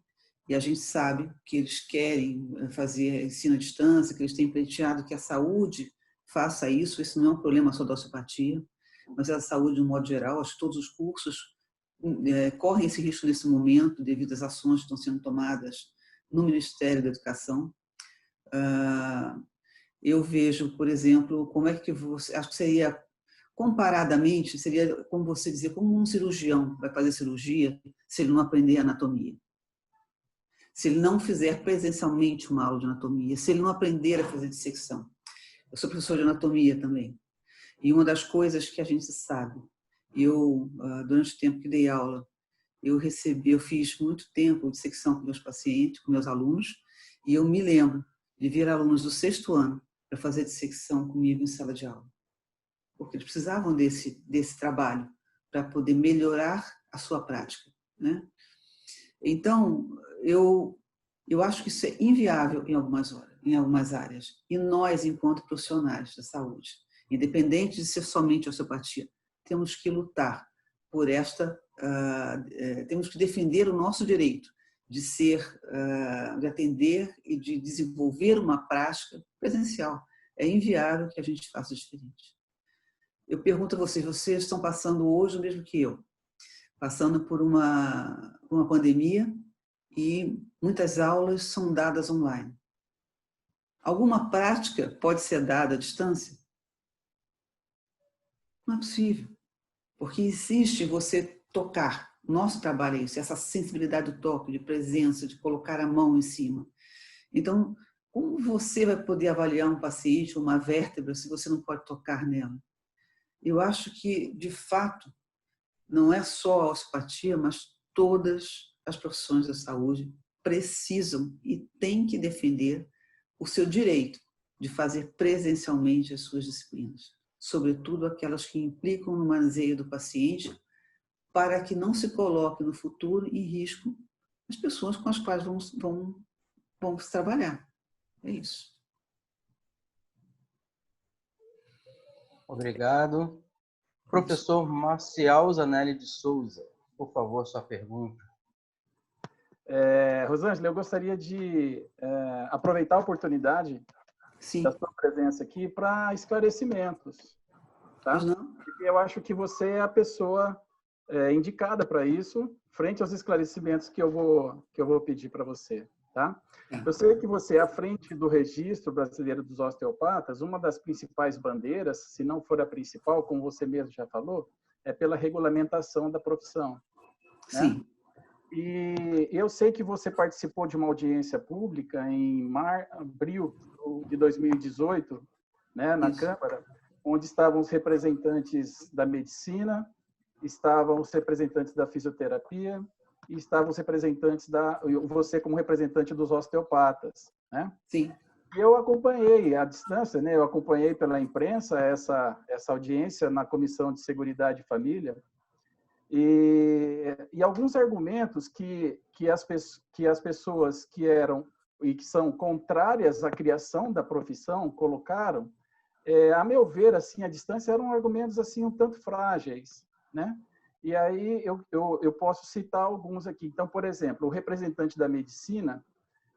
e a gente sabe que eles querem fazer ensino à distância, que eles têm pleiteado que a saúde faça isso. Isso não é um problema só da osteopatia, mas é a saúde de um modo geral. Acho que todos os cursos correm esse risco nesse momento devido às ações que estão sendo tomadas no Ministério da Educação. Eu vejo, por exemplo, como é que você... Acho que seria, comparadamente, seria como você dizer, como um cirurgião vai fazer cirurgia se ele não aprender anatomia. Se ele não fizer presencialmente uma aula de anatomia, se ele não aprender a fazer dissecção. Eu sou professor de anatomia também. E uma das coisas que a gente sabe, durante o tempo que dei aula, eu fiz muito tempo de dissecção com meus pacientes, com meus alunos, e eu me lembro de vir alunos do 6º ano para fazer dissecção comigo em sala de aula. Porque eles precisavam desse trabalho para poder melhorar a sua prática, né? Então, eu acho que isso é inviável em algumas áreas. E nós, enquanto profissionais da saúde, independente de ser somente osteopatia, temos que lutar por temos que defender o nosso direito de atender e de desenvolver uma prática presencial. É inviável que a gente faça diferente. Eu pergunto a vocês estão passando hoje o mesmo que eu, passando por uma pandemia e muitas aulas são dadas online. Alguma prática pode ser dada à distância? Não é possível, porque existe você tocar. Nosso trabalho é isso, essa sensibilidade do toque, de presença, de colocar a mão em cima. Então, como você vai poder avaliar um paciente, uma vértebra, se você não pode tocar nela? Eu acho que, de fato, não é só a osteopatia, mas todas as profissões da saúde precisam e têm que defender o seu direito de fazer presencialmente as suas disciplinas, sobretudo aquelas que implicam no manuseio do paciente, para que não se coloque no futuro em risco as pessoas com as quais vamos trabalhar. É isso. Obrigado. Professor Marcial Zanelli de Souza, por favor, sua pergunta. Rosângela, eu gostaria de aproveitar a oportunidade da sua presença aqui para esclarecimentos. Tá? Porque eu acho que você é a pessoa indicada para isso, frente aos esclarecimentos que eu vou pedir para você. Tá? Eu sei que você, à frente do Registro Brasileiro dos Osteopatas, uma das principais bandeiras, se não for a principal, como você mesmo já falou, é pela regulamentação da profissão. Né? Sim. E eu sei que você participou de uma audiência pública em abril de 2018, né, na Câmara, onde estavam os representantes da medicina, estavam os representantes da fisioterapia, e estavam os representantes você como representante dos osteopatas, né? Sim. E eu acompanhei à distância, né? Eu acompanhei pela imprensa essa audiência na Comissão de Seguridade e Família, e alguns argumentos que as pessoas que eram e que são contrárias à criação da profissão colocaram, a meu ver, assim, à distância, eram argumentos assim um tanto frágeis, né? E aí eu posso citar alguns aqui. Então, por exemplo, o representante da medicina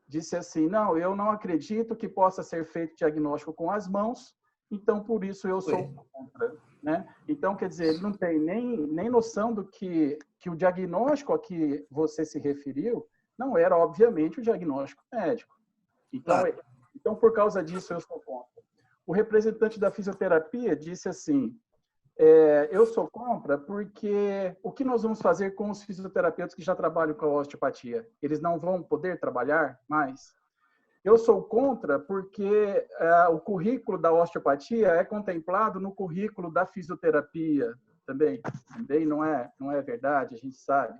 disse assim: não, eu não acredito que possa ser feito diagnóstico com as mãos, então por isso eu sou contra. Né? Então, quer dizer, ele não tem nem noção do que o diagnóstico a que você se referiu não era, obviamente, o diagnóstico médico. Então, por causa disso, eu sou contra. O representante da fisioterapia disse assim: eu sou contra porque o que nós vamos fazer com os fisioterapeutas que já trabalham com a osteopatia? Eles não vão poder trabalhar mais? Eu sou contra porque o currículo da osteopatia é contemplado no currículo da fisioterapia também. Também não é verdade, a gente sabe.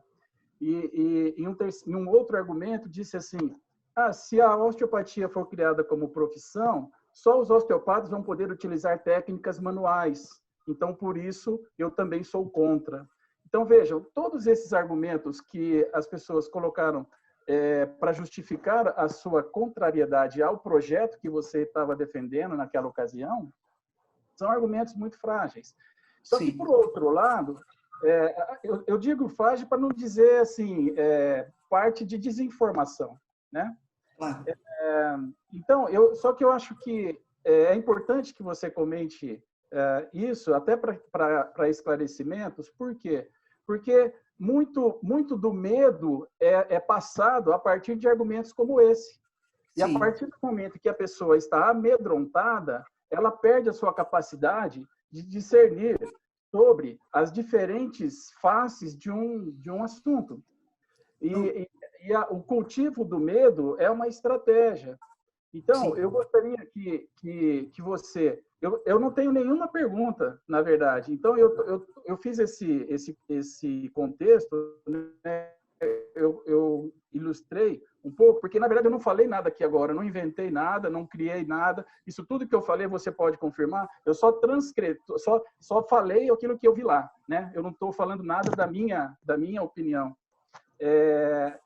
E um outro argumento disse assim: se a osteopatia for criada como profissão, só os osteopatas vão poder utilizar técnicas manuais. Então, por isso, eu também sou contra. Então, vejam, todos esses argumentos que as pessoas colocaram para justificar a sua contrariedade ao projeto que você estava defendendo naquela ocasião, são argumentos muito frágeis. Só que, por outro lado, eu digo frágil para não dizer assim, parte de desinformação, né? Claro. Então, só que eu acho que é importante que você comente isso, até para esclarecimentos. Por quê? Porque muito do medo é passado a partir de argumentos como esse. E a partir do momento que a pessoa está amedrontada, ela perde a sua capacidade de discernir sobre as diferentes faces de um assunto. E o cultivo do medo é uma estratégia. Então, eu gostaria que você... Eu não tenho nenhuma pergunta, na verdade. Então, eu fiz esse contexto, né? Eu ilustrei um pouco, porque, na verdade, eu não falei nada aqui agora, eu não inventei nada, não criei nada. Isso tudo que eu falei, você pode confirmar. Eu só só falei aquilo que eu vi lá, né? Eu não estou falando nada da minha opinião.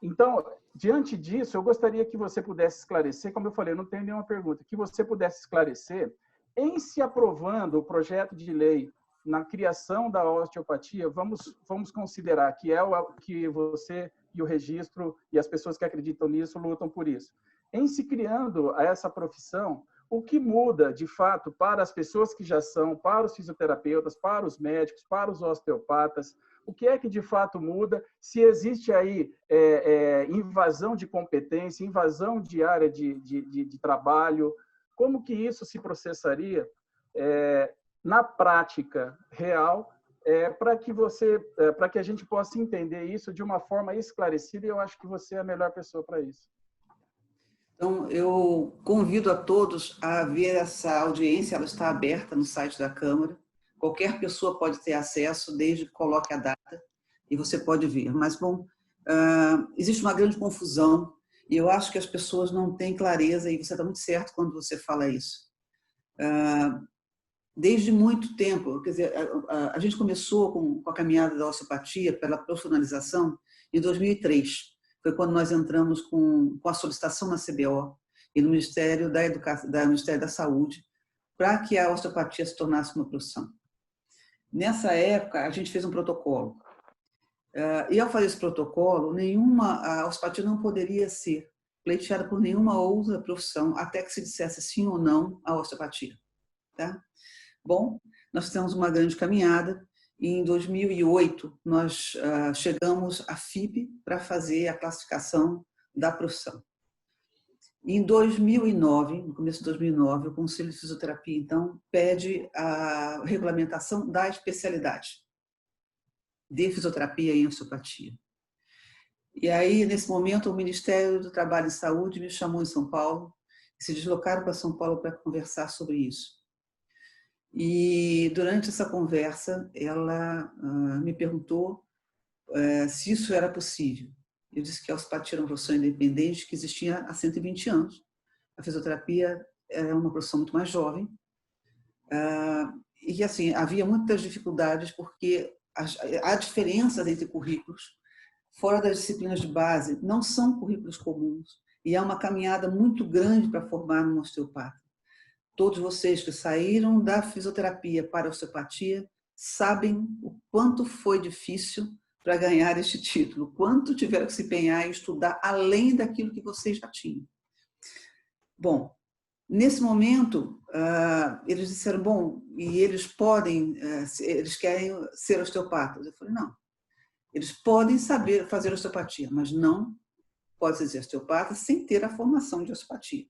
Então, diante disso, eu gostaria que você pudesse esclarecer, como eu falei, eu não tenho nenhuma pergunta, que você pudesse esclarecer, em se aprovando o projeto de lei na criação da osteopatia, vamos considerar que é o que você e o registro e as pessoas que acreditam nisso lutam por isso. Em se criando essa profissão, o que muda, de fato, para as pessoas que já são, para os fisioterapeutas, para os médicos, para os osteopatas, o que é que de fato muda? Se existe aí invasão de competência, invasão de área de trabalho, como que isso se processaria na prática real, para que a gente possa entender isso de uma forma esclarecida, e eu acho que você é a melhor pessoa para isso. Então, eu convido a todos a ver essa audiência, ela está aberta no site da Câmara. Qualquer pessoa pode ter acesso, desde que coloque a data, e você pode ver. Mas, bom, existe uma grande confusão, e eu acho que as pessoas não têm clareza, e você está muito certo quando você fala isso. Desde muito tempo, quer dizer, a gente começou com a caminhada da osteopatia pela profissionalização em 2003. Foi quando nós entramos com a solicitação na CBO e no Ministério Ministério da Saúde para que a osteopatia se tornasse uma profissão. Nessa época, a gente fez um protocolo. E ao fazer esse protocolo, a osteopatia não poderia ser pleiteada por nenhuma outra profissão até que se dissesse sim ou não à osteopatia. Tá? Bom, nós temos uma grande caminhada E em 2008, nós chegamos à FIP para fazer a classificação da profissão. Em 2009, no começo de 2009, o Conselho de Fisioterapia, então, pede a regulamentação da especialidade de fisioterapia em osteopatia. E aí, nesse momento, o Ministério do Trabalho e Saúde me chamou em São Paulo, e se deslocaram para São Paulo para conversar sobre isso. E durante essa conversa, ela me perguntou se isso era possível. Eu disse que a osteopatia era uma profissão independente que existia há 120 anos. A fisioterapia era uma profissão muito mais jovem. E assim, havia muitas dificuldades porque há diferenças entre currículos. Fora das disciplinas de base, não são currículos comuns. E há uma caminhada muito grande para formar um osteopata. Todos vocês que saíram da fisioterapia para a osteopatia sabem o quanto foi difícil para ganhar este título, quanto tiveram que se empenhar e estudar além daquilo que vocês já tinham. Bom, nesse momento, eles disseram, bom, e eles podem, eles querem ser osteopatas. Eu falei, não, eles podem saber fazer osteopatia, mas não pode ser osteopata sem ter a formação de osteopatia.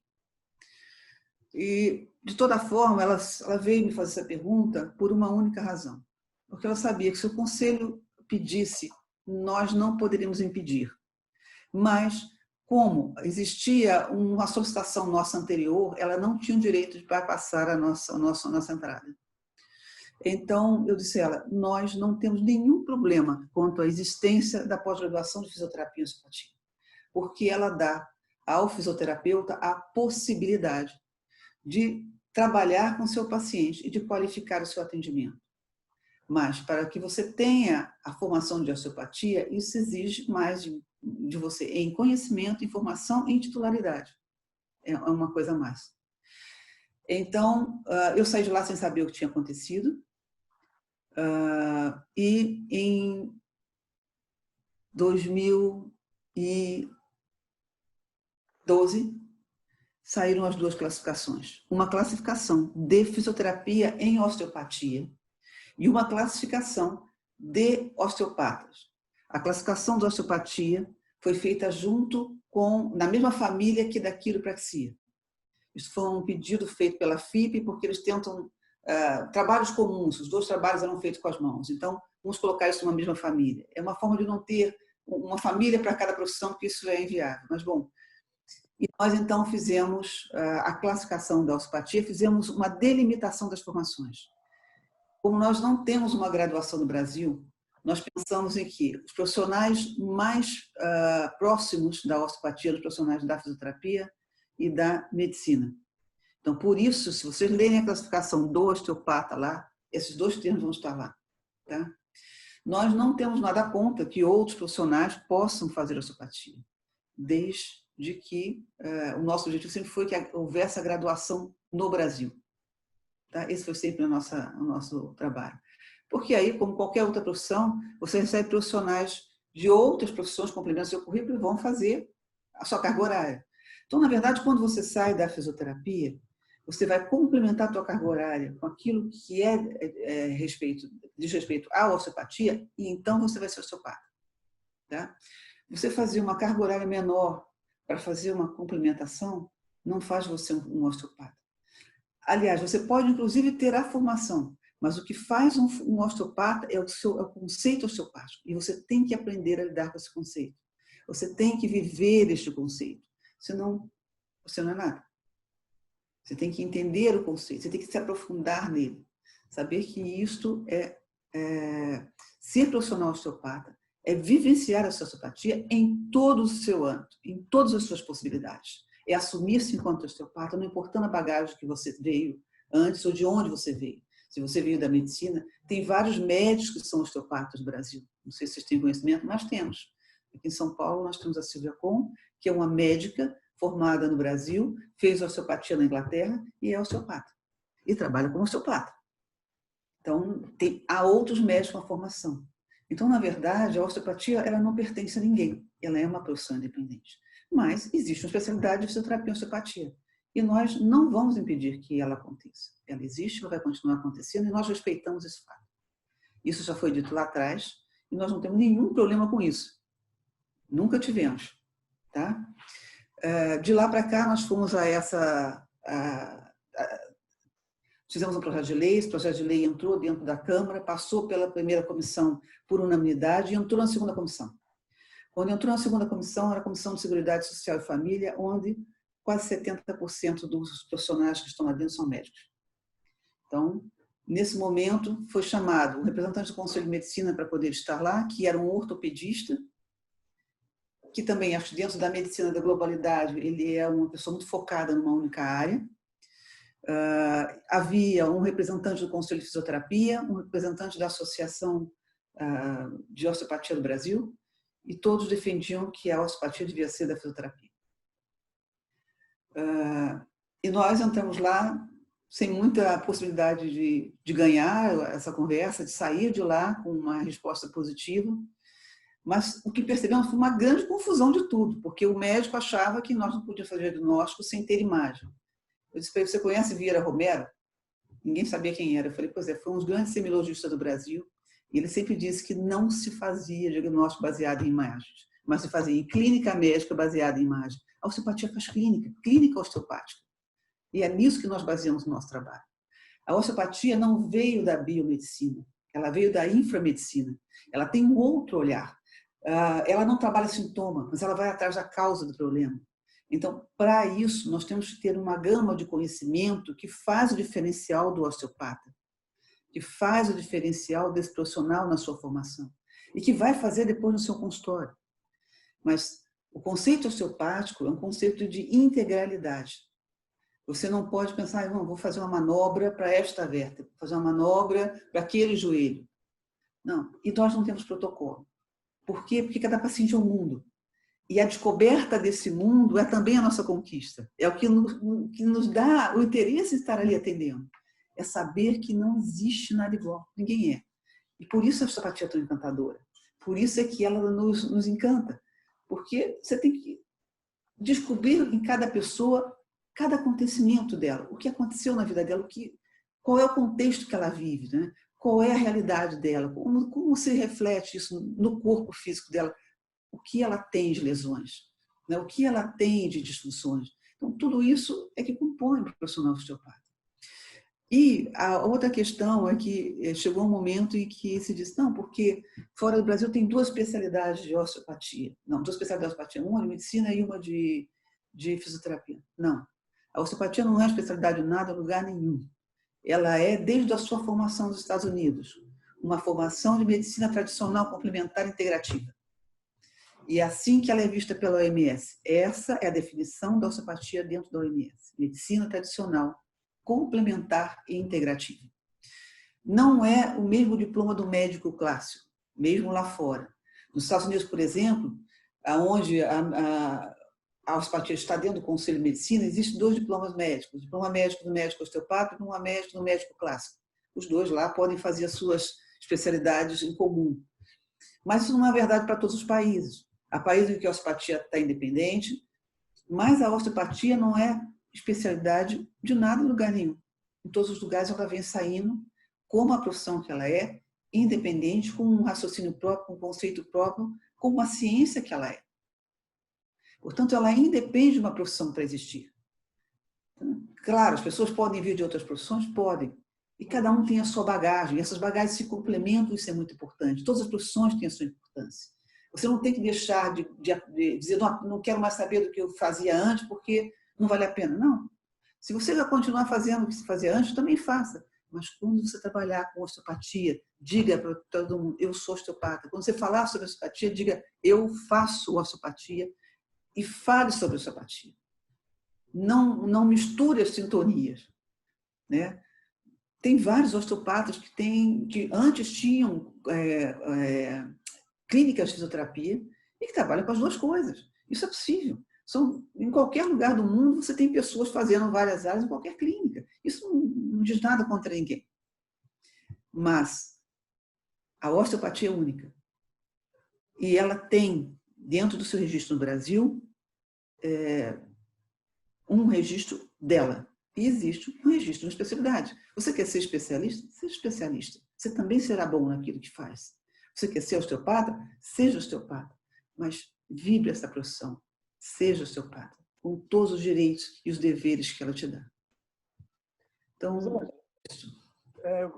E, de toda forma, ela veio me fazer essa pergunta por uma única razão. Porque ela sabia que se o conselho pedisse, nós não poderíamos impedir. Mas, como existia uma solicitação nossa anterior, ela não tinha o direito de bypassar a nossa entrada. Então, eu disse a ela, nós não temos nenhum problema quanto à existência da pós-graduação de fisioterapia e osteopatia, porque ela dá ao fisioterapeuta a possibilidade de trabalhar com seu paciente e de qualificar o seu atendimento. Mas, para que você tenha a formação de osteopatia, isso exige mais de você em conhecimento, informação e titularidade. É uma coisa a mais. Então, eu saí de lá sem saber o que tinha acontecido. E em 2012, saíram as duas classificações. Uma classificação de fisioterapia em osteopatia e uma classificação de osteopatas. A classificação de osteopatia foi feita junto na mesma família que da quiropraxia. Isso foi um pedido feito pela FIP, porque eles tentam trabalhos comuns, os dois trabalhos eram feitos com as mãos. Então, vamos colocar isso numa mesma família. É uma forma de não ter uma família para cada profissão, porque isso é inviável. Mas, bom, e nós, então, fizemos a classificação da osteopatia, fizemos uma delimitação das formações. Como nós não temos uma graduação no Brasil, nós pensamos em que os profissionais mais próximos da osteopatia, os profissionais da fisioterapia e da medicina. Então, por isso, se vocês lerem a classificação do osteopata lá, esses dois termos vão estar lá. Tá? Nós não temos nada contra que outros profissionais possam fazer osteopatia, desde que o nosso objetivo sempre foi que houvesse a graduação no Brasil. Tá? Esse foi sempre o nosso trabalho. Porque aí, como qualquer outra profissão, você recebe profissionais de outras profissões, complementam seu currículo e vão fazer a sua carga horária. Então, na verdade, quando você sai da fisioterapia, você vai complementar a tua carga horária com aquilo que diz respeito à osteopatia, e então você vai ser osteopata. Tá? Você fazer uma carga horária menor para fazer uma complementação não faz você um osteopata. Aliás, você pode, inclusive, ter a formação, mas o que faz um osteopata é o conceito osteopático, e você tem que aprender a lidar com esse conceito. Você tem que viver este conceito, senão você não é nada. Você tem que entender o conceito, você tem que se aprofundar nele. Saber que isto ser profissional osteopata, é vivenciar a sua osteopatia em todo o seu âmbito, em todas as suas possibilidades. É assumir-se enquanto osteopata, não importando a bagagem que você veio antes ou de onde você veio. Se você veio da medicina, tem vários médicos que são osteopatas no Brasil. Não sei se vocês têm conhecimento, mas temos. Aqui em São Paulo, nós temos a Silvia Kohn, que é uma médica formada no Brasil, fez osteopatia na Inglaterra e é osteopata. E trabalha como osteopata. Então, há outros médicos com a formação. Então, na verdade, a osteopatia ela não pertence a ninguém. Ela é uma profissão independente. Mas existe uma especialidade de fisioterapia e osteopatia. E nós não vamos impedir que ela aconteça. Ela existe, ela vai continuar acontecendo e nós respeitamos esse fato. Isso já foi dito lá atrás, e nós não temos nenhum problema com isso. Nunca tivemos. Tá? De lá para cá, nós fomos fizemos um projeto de lei, esse projeto de lei entrou dentro da Câmara, passou pela primeira comissão por unanimidade e entrou na segunda comissão. Quando entrou na segunda comissão, era a Comissão de Seguridade Social e Família, onde quase 70% dos profissionais que estão lá dentro são médicos. Então, nesse momento, foi chamado um representante do Conselho de Medicina para poder estar lá, que era um ortopedista, que também, acho que dentro da medicina da globalidade, ele é uma pessoa muito focada numa única área. Havia um representante do Conselho de Fisioterapia, um representante da Associação de Osteopatia do Brasil, e todos defendiam que a osteopatia devia ser da fisioterapia. E nós entramos lá sem muita possibilidade de ganhar essa conversa, de sair de lá com uma resposta positiva, mas o que percebemos foi uma grande confusão de tudo, porque o médico achava que nós não podíamos fazer diagnóstico sem ter imagem. Eu disse para ele: você conhece Vieira Romero? Ninguém sabia quem era. Eu falei: pois é, foi um dos grandes semiologistas do Brasil, e ele sempre disse que não se fazia diagnóstico baseado em imagens, mas se fazia em clínica médica baseada em imagem. A osteopatia faz clínica osteopática. E é nisso que nós baseamos o nosso trabalho. A osteopatia não veio da biomedicina, ela veio da inframedicina. Ela tem um outro olhar. Ela não trabalha sintoma, mas ela vai atrás da causa do problema. Então, para isso, nós temos que ter uma gama de conhecimento que faz o diferencial do osteopata, que faz o diferencial desse profissional na sua formação e que vai fazer depois no seu consultório. Mas o conceito osteopático é um conceito de integralidade. Você não pode pensar: não, vou fazer uma manobra para esta vértebra, vou fazer uma manobra para aquele joelho. Não, e nós não temos protocolo. Por quê? Porque cada paciente é um mundo. E a descoberta desse mundo é também a nossa conquista. É o que nos dá o interesse em estar ali atendendo. É saber que não existe nada igual. Ninguém é. E por isso a osteopatia é tão encantadora. Por isso é que ela nos encanta. Porque você tem que descobrir em cada pessoa, cada acontecimento dela. O que aconteceu na vida dela, qual é o contexto que ela vive, né? Qual é a realidade dela, como se reflete isso no corpo físico dela, o que ela tem de lesões, né? O que ela tem de disfunções. Então, tudo isso é que compõe o profissional osteopata. E a outra questão é que chegou um momento em que se diz: não, porque fora do Brasil tem duas especialidades de osteopatia. Não, duas especialidades de osteopatia, uma de medicina e uma de fisioterapia. Não, a osteopatia não é especialidade de nada em lugar nenhum. Ela é, desde a sua formação nos Estados Unidos, uma formação de medicina tradicional complementar integrativa. E é assim que ela é vista pela OMS. Essa é a definição da osteopatia dentro da OMS. Medicina tradicional, complementar e integrativa. Não é o mesmo diploma do médico clássico, mesmo lá fora. Nos Estados Unidos, por exemplo, onde a osteopatia está dentro do Conselho de Medicina, existem dois diplomas médicos: diploma médico do médico osteopata e diploma médico do médico clássico. Os dois lá podem fazer as suas especialidades em comum. Mas isso não é verdade para todos os países. Há países em que a osteopatia está independente, mas a osteopatia não é especialidade de nada em lugar nenhum. Em todos os lugares ela vem saindo como a profissão que ela é, independente, com um raciocínio próprio, com um conceito próprio, com uma ciência que ela é. Portanto, ela independe de uma profissão para existir. Claro, as pessoas podem vir de outras profissões? Podem. E cada um tem a sua bagagem. Essas bagagens se complementam, isso é muito importante. Todas as profissões têm a sua importância. Você não tem que deixar de dizer: não quero mais saber do que eu fazia antes porque não vale a pena. Não. Se você vai continuar fazendo o que você fazia antes, também faça. Mas quando você trabalhar com osteopatia, diga para todo mundo: eu sou osteopata. Quando você falar sobre osteopatia, diga: eu faço osteopatia. E fale sobre osteopatia. Não misture as sintonias, né? Tem vários osteopatas que antes tinham clínicas de fisioterapia e que trabalham com as duas coisas. Isso é possível. Em qualquer lugar do mundo você tem pessoas fazendo várias áreas em qualquer clínica. Isso não diz nada contra ninguém. Mas a osteopatia é única. E ela tem, dentro do seu registro no Brasil, um registro dela. E existe um registro de especialidade. Você quer ser especialista? Seja especialista. Você também será bom naquilo que faz. Você quer ser osteopata? Seja osteopata. Mas vibre essa profissão. Seja osteopata, com todos os direitos e os deveres que ela te dá. Então,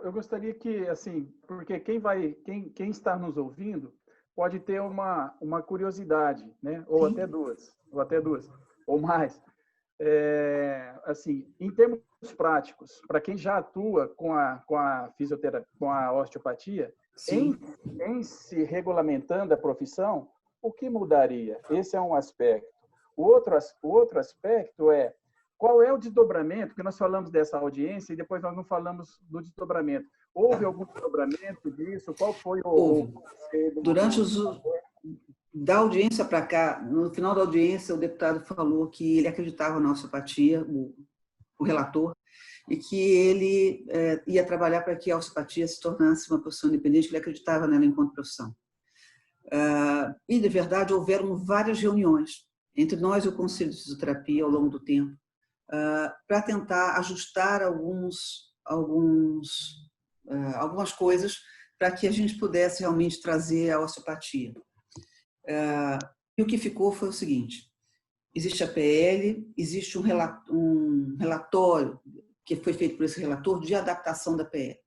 eu gostaria que, assim, porque quem está nos ouvindo pode ter uma curiosidade, né? Ou até duas, ou mais. Assim, em termos práticos, para quem já atua com a fisioterapia, com a osteopatia, em se regulamentando a profissão, o que mudaria? Esse é um aspecto. O outro aspecto é qual é o desdobramento, que nós falamos dessa audiência e depois nós não falamos do desdobramento. Houve algum desdobramento disso? Qual foi o conselho? Durante da audiência para cá, no final da audiência, o deputado falou que ele acreditava na osteopatia, o relator, e que ele ia trabalhar para que a osteopatia se tornasse uma profissão independente, que ele acreditava nela enquanto profissão. E, de verdade, houveram várias reuniões entre nós e o Conselho de Fisioterapia ao longo do tempo, para tentar ajustar algumas coisas para que a gente pudesse realmente trazer a osteopatia. E o que ficou foi o seguinte: existe a PL, existe um relatório que foi feito por esse relator de adaptação da PL.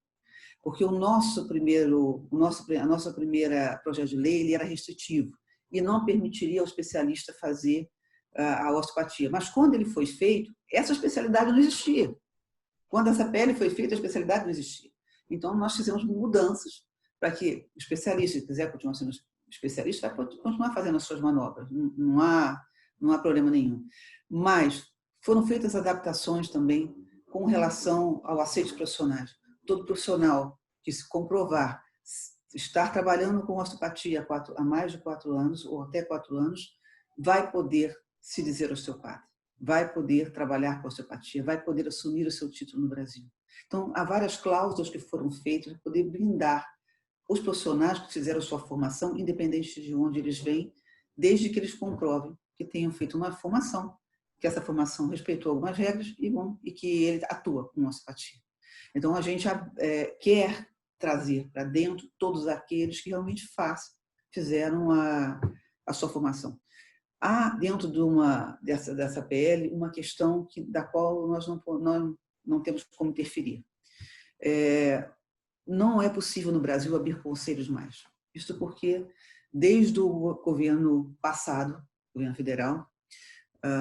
Porque a nossa primeira projeto de lei ele era restritivo e não permitiria ao especialista fazer a osteopatia. Mas quando ele foi feito, essa especialidade não existia. Quando essa PL foi feita, a especialidade não existia. Então, nós fizemos mudanças para que o especialista, se quiser continuar sendo especialista, vai continuar fazendo as suas manobras. Não há problema nenhum. Mas foram feitas adaptações também com relação ao aceite de profissionais. Todo profissional que se comprovar estar trabalhando com osteopatia há mais de 4 anos, ou até 4 anos, vai poder se dizer osteopata, vai poder trabalhar com osteopatia, vai poder assumir o seu título no Brasil. Então, há várias cláusulas que foram feitas para poder blindar os profissionais que fizeram sua formação, independente de onde eles vêm, desde que eles comprovem que tenham feito uma formação, que essa formação respeitou algumas regras e que ele atua com osteopatia. Então, a gente quer trazer para dentro todos aqueles que realmente fizeram a sua formação. Há, dentro dessa PL, uma questão da qual nós não temos como interferir. Não é possível no Brasil abrir conselhos mais. Isso porque, desde o governo passado, governo federal,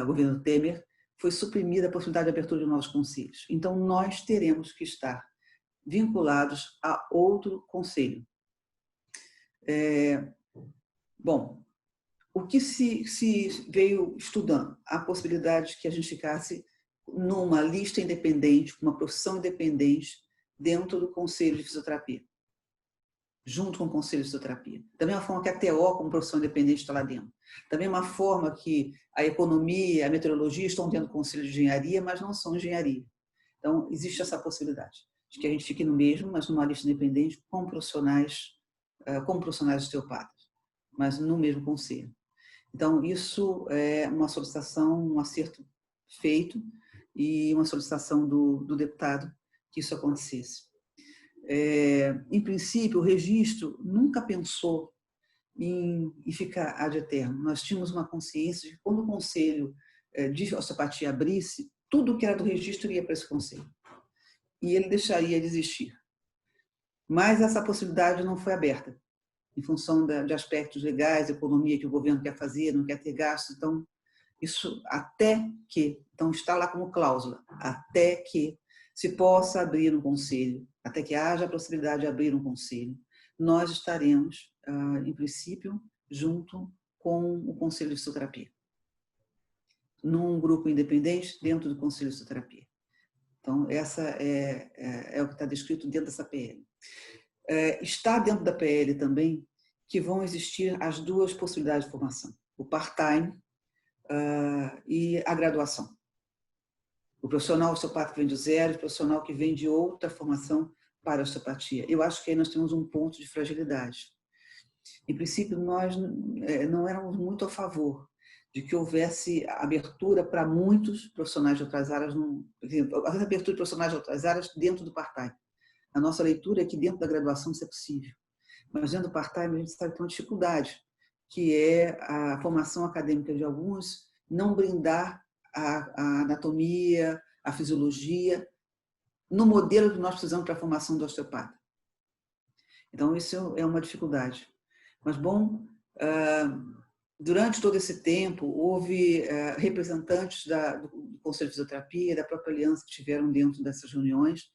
governo Temer, foi suprimida a possibilidade de abertura de novos conselhos. Então, nós teremos que estar vinculados a outro conselho. Bom, o que se veio estudando? A possibilidade de que a gente ficasse numa lista independente, uma profissão independente, dentro do Conselho de Fisioterapia, junto com o Conselho de Fisioterapia. Da mesma forma que a TO, como profissão independente, está lá dentro. Da mesma forma que a economia, a meteorologia estão dentro do Conselho de Engenharia, mas não são engenharia. Então, existe essa possibilidade de que a gente fique no mesmo, mas numa lista independente, com profissionais osteopatas, mas no mesmo conselho. Então, isso é uma solicitação, um acerto feito e uma solicitação do deputado que isso acontecesse. Em princípio, o registro nunca pensou em ficar ad eterno. Nós tínhamos uma consciência de que quando o conselho de osteopatia abrisse, tudo que era do registro ia para esse conselho. E ele deixaria de existir. Mas essa possibilidade não foi aberta, em função de aspectos legais, economia que o governo quer fazer, não quer ter gastos. Então, isso então está lá como cláusula, até que se possa abrir um conselho, até que haja a possibilidade de abrir um conselho, nós estaremos, em princípio, junto com o Conselho de Fisioterapia, num grupo independente dentro do Conselho de Fisioterapia. Então, essa é o que está descrito dentro dessa PL. Está dentro da PL também que vão existir as duas possibilidades de formação, o part-time e a graduação. O profissional osteopata que vem do zero, o profissional que vem de outra formação para a osteopatia. Eu acho que aí nós temos um ponto de fragilidade. Em princípio, nós não éramos muito a favor de que houvesse abertura para muitos profissionais de outras áreas, a abertura de profissionais de outras áreas dentro do part-time. A nossa leitura é que dentro da graduação isso é possível, mas dentro do part-time a gente sabe que tem uma dificuldade, que é a formação acadêmica de alguns não brindar a anatomia, a fisiologia, no modelo que nós precisamos para a formação do osteopata. Então, isso é uma dificuldade. Mas, bom, durante todo esse tempo, houve representantes do Conselho de Fisioterapia e da própria Aliança que estiveram dentro dessas reuniões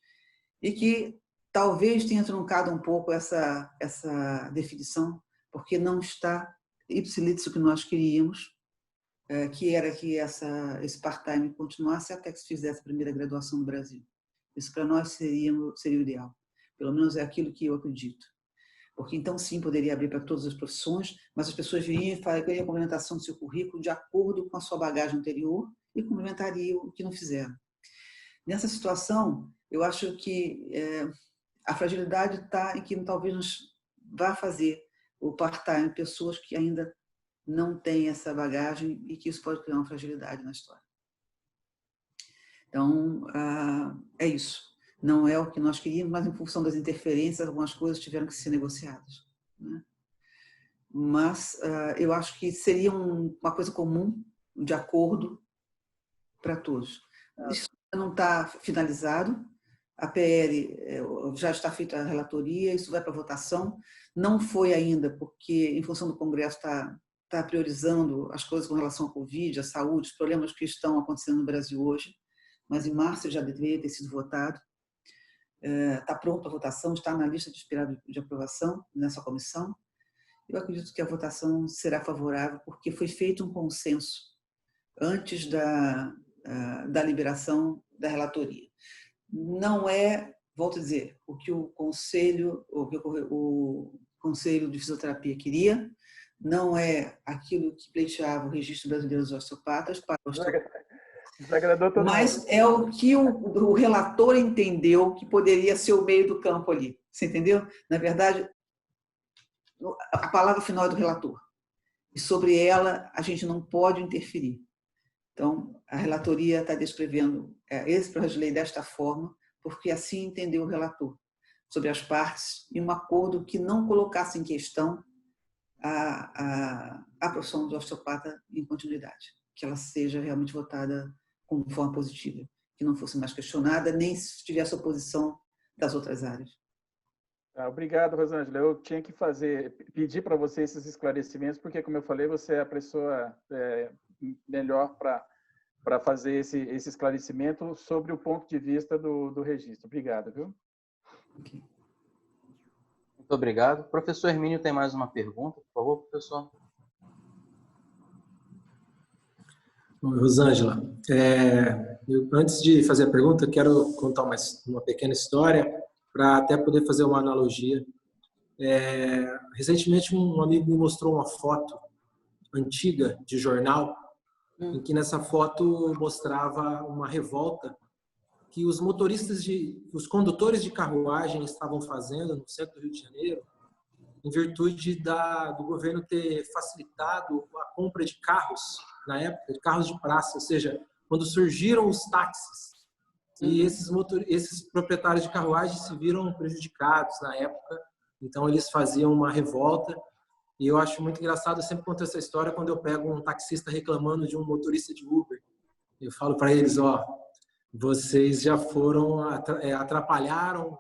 e que talvez tenha truncado um pouco essa definição, porque não está ipsilitso o que nós queríamos, que era que esse part-time continuasse até que se fizesse a primeira graduação no Brasil. Isso para nós seria o ideal. Pelo menos é aquilo que eu acredito. Porque então sim poderia abrir para todas as profissões, mas as pessoas viriam e fariam a complementação do seu currículo de acordo com a sua bagagem anterior e complementariam o que não fizeram. Nessa situação, eu acho que a fragilidade está em que talvez nos vá fazer o part-time pessoas que ainda não têm essa bagagem e que isso pode criar uma fragilidade na história. Então, é isso. Não é o que nós queríamos, mas em função das interferências, algumas coisas tiveram que ser negociadas, né? Mas eu acho que seria uma coisa comum, de acordo para todos. Isso não está finalizado. A PL já está feita a relatoria, isso vai para votação. Não foi ainda, porque em função do Congresso está priorizando as coisas com relação à Covid, à saúde, os problemas que estão acontecendo no Brasil hoje, mas em março já deveria ter sido votado. Está pronta a votação, está na lista de espera de aprovação nessa comissão. Eu acredito que a votação será favorável, porque foi feito um consenso antes da liberação da relatoria. Não é, volto a dizer, o que o Conselho de Fisioterapia queria, não é aquilo que pleiteava o Registro Brasileiro dos Osteopatas para os Desagradou todo mas mundo. é o que o relator entendeu que poderia ser o meio do campo ali. Você entendeu? Na verdade, a palavra final é do relator. E sobre ela, a gente não pode interferir. Então, a relatoria está descrevendo esse projeto de lei desta forma, porque assim entendeu o relator, sobre as partes, e um acordo que não colocasse em questão a profissão do osteopata em continuidade, que ela seja realmente votada de forma positiva, que não fosse mais questionada, nem se tivesse oposição das outras áreas. Obrigado, Rosângela. Eu tinha que pedir para você esses esclarecimentos, porque, como eu falei, você é a pessoa melhor para fazer esse esclarecimento sobre o ponto de vista do registro. Obrigado, viu? Okay. Muito obrigado. Professor Hermínio tem mais uma pergunta, por favor, professor. Rosângela, antes de fazer a pergunta, quero contar uma pequena história para até poder fazer uma analogia. Recentemente, um amigo me mostrou uma foto antiga de jornal, em que nessa foto mostrava uma revolta que os condutores de carruagem estavam fazendo no centro do Rio de Janeiro, em virtude do governo ter facilitado a compra de carros, na época, de carros de praça, ou seja, quando surgiram os táxis. E esses proprietários de carruagem se viram prejudicados na época, então eles faziam uma revolta. E eu acho muito engraçado, eu sempre conto essa história quando eu pego um taxista reclamando de um motorista de Uber. Eu falo para eles, vocês já atrapalharam,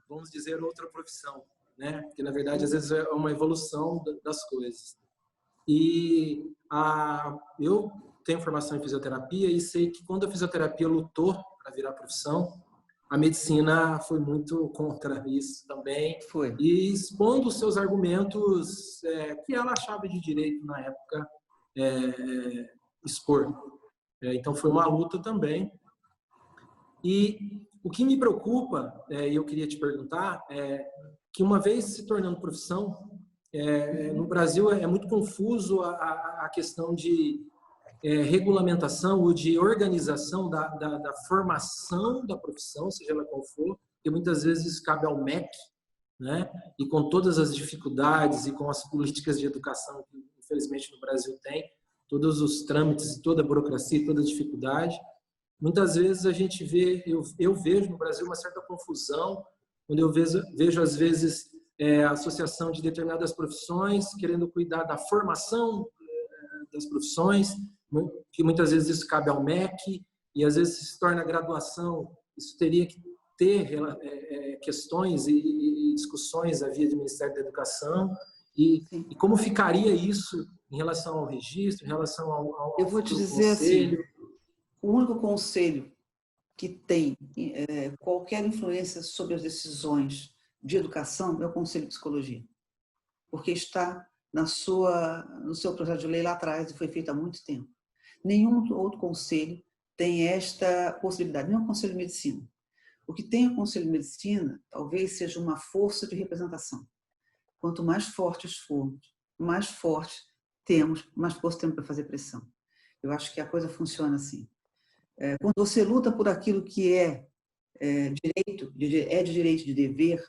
vamos dizer, outra profissão, né? Porque, na verdade, às vezes é uma evolução das coisas. E eu tenho formação em fisioterapia e sei que quando a fisioterapia lutou para virar profissão, a medicina foi muito contra isso também. Foi. E expondo os seus argumentos que ela achava de direito na época expor. Então, foi uma luta também. E o que me preocupa, e eu queria te perguntar, é que uma vez se tornando profissão, no Brasil é muito confuso a questão de regulamentação ou de organização da formação da profissão, seja ela qual for, que muitas vezes cabe ao MEC, né? E com todas as dificuldades e com as políticas de educação que, infelizmente, no Brasil tem, todos os trâmites, toda a burocracia, toda a dificuldade. Muitas vezes a gente vê, eu vejo no Brasil uma certa confusão, onde eu vejo às vezes a associação de determinadas profissões querendo cuidar da formação das profissões, que muitas vezes isso cabe ao MEC, e às vezes se torna graduação, isso teria que ter questões e discussões à via do Ministério da Educação, e como ficaria isso em relação ao registro, em relação ao eu vou te dizer conselho? assim, o único conselho que tem qualquer influência sobre as decisões de educação é o Conselho de Psicologia, porque está no seu projeto de lei lá atrás e foi feito há muito tempo. Nenhum outro conselho tem esta possibilidade, nem o Conselho de Medicina. O que tem o Conselho de Medicina talvez seja uma força de representação. Quanto mais fortes formos, mais fortes temos, mais força temos para fazer pressão. Eu acho que a coisa funciona assim. Quando você luta por aquilo que é direito, é de direito, de dever,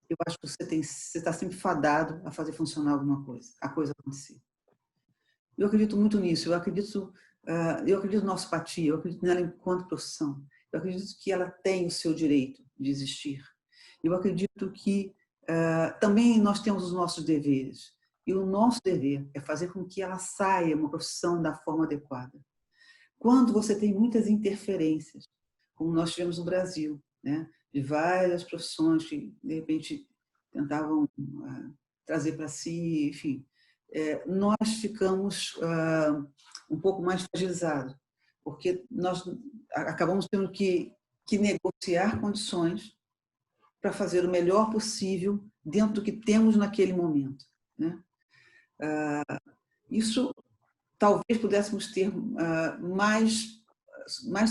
eu acho que você está sempre fadado a fazer funcionar alguma coisa, a coisa acontecer. Eu acredito muito nisso, eu acredito na osteopatia, eu acredito nela enquanto profissão, eu acredito que ela tem o seu direito de existir. Eu acredito que também nós temos os nossos deveres, e o nosso dever é fazer com que ela saia uma profissão da forma adequada. Quando você tem muitas interferências, como nós tivemos no Brasil, né, de várias profissões que, de repente, tentavam trazer para si, enfim, nós ficamos um pouco mais fragilizados, porque nós acabamos tendo que negociar condições para fazer o melhor possível dentro do que temos naquele momento, né? Isso talvez pudéssemos ter mais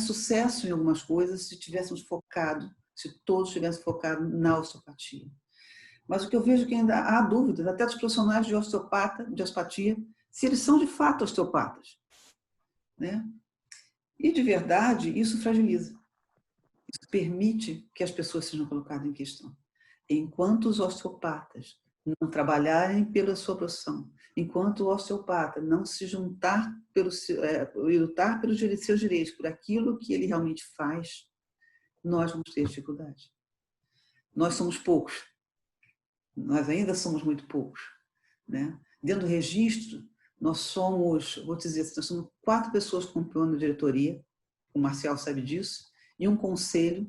sucesso em algumas coisas se tivéssemos focado, se todos tivéssemos focado na osteopatia. Mas o que eu vejo é que ainda há dúvidas, até dos profissionais de osteopatia, se eles são de fato osteopatas, né? E de verdade, isso fragiliza. Isso permite que as pessoas sejam colocadas em questão. Enquanto os osteopatas não trabalharem pela sua profissão, enquanto o osteopata não se juntar e lutar pelos seus direitos, por aquilo que ele realmente faz, nós vamos ter dificuldade. Nós somos poucos. Nós ainda somos muito poucos, né? Dentro do registro, nós somos, vou dizer, nós somos 4 pessoas compondo a diretoria, o Marcial sabe disso, e um conselho,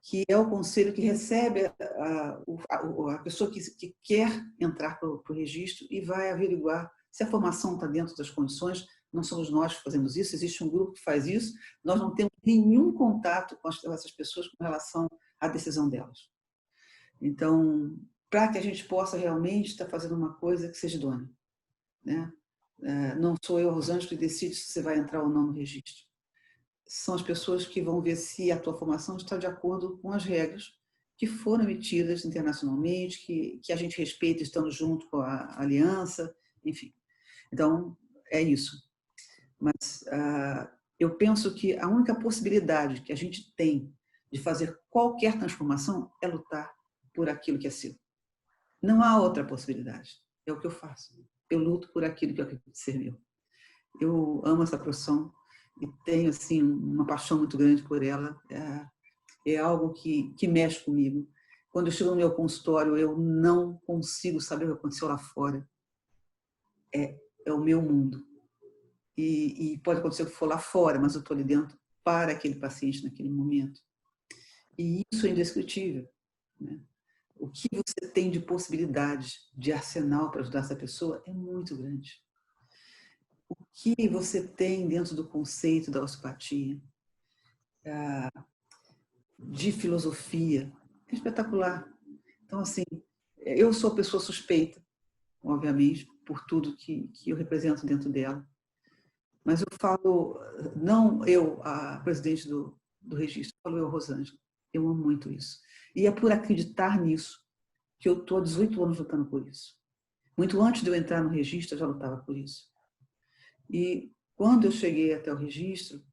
que é o conselho que recebe a pessoa que quer entrar para o registro e vai averiguar se a formação está dentro das condições. Não somos nós que fazemos isso, existe um grupo que faz isso, nós não temos nenhum contato com essas pessoas com relação à decisão delas. Então, para que a gente possa realmente estar fazendo uma coisa que seja idônea, né? Não sou eu, Rosângela, que decide se você vai entrar ou não no registro. São as pessoas que vão ver se a tua formação está de acordo com as regras que foram emitidas internacionalmente, que a gente respeita estando junto com a aliança, enfim. Então, é isso. Mas eu penso que a única possibilidade que a gente tem de fazer qualquer transformação é lutar por aquilo que é seu. Não há outra possibilidade. É o que eu faço. Eu luto por aquilo que eu acredito ser meu. Eu amo essa profissão e tenho assim uma paixão muito grande por ela. É algo que mexe comigo. Quando eu chego no meu consultório, eu não consigo saber o que aconteceu lá fora. É o meu mundo. E pode acontecer o que for lá fora, mas eu estou ali dentro para aquele paciente naquele momento. E isso é indescritível, né? O que você tem de possibilidades, de arsenal para ajudar essa pessoa é muito grande. O que você tem dentro do conceito da osteopatia, de filosofia, é espetacular. Então, assim, eu sou a pessoa suspeita, obviamente, por tudo que eu represento dentro dela. Mas eu falo, não eu, a presidente do registro, falo eu, Rosângela. Eu amo muito isso. E é por acreditar nisso que eu estou há 18 anos lutando por isso. Muito antes de eu entrar no registro, eu já lutava por isso. E quando eu cheguei até o registro,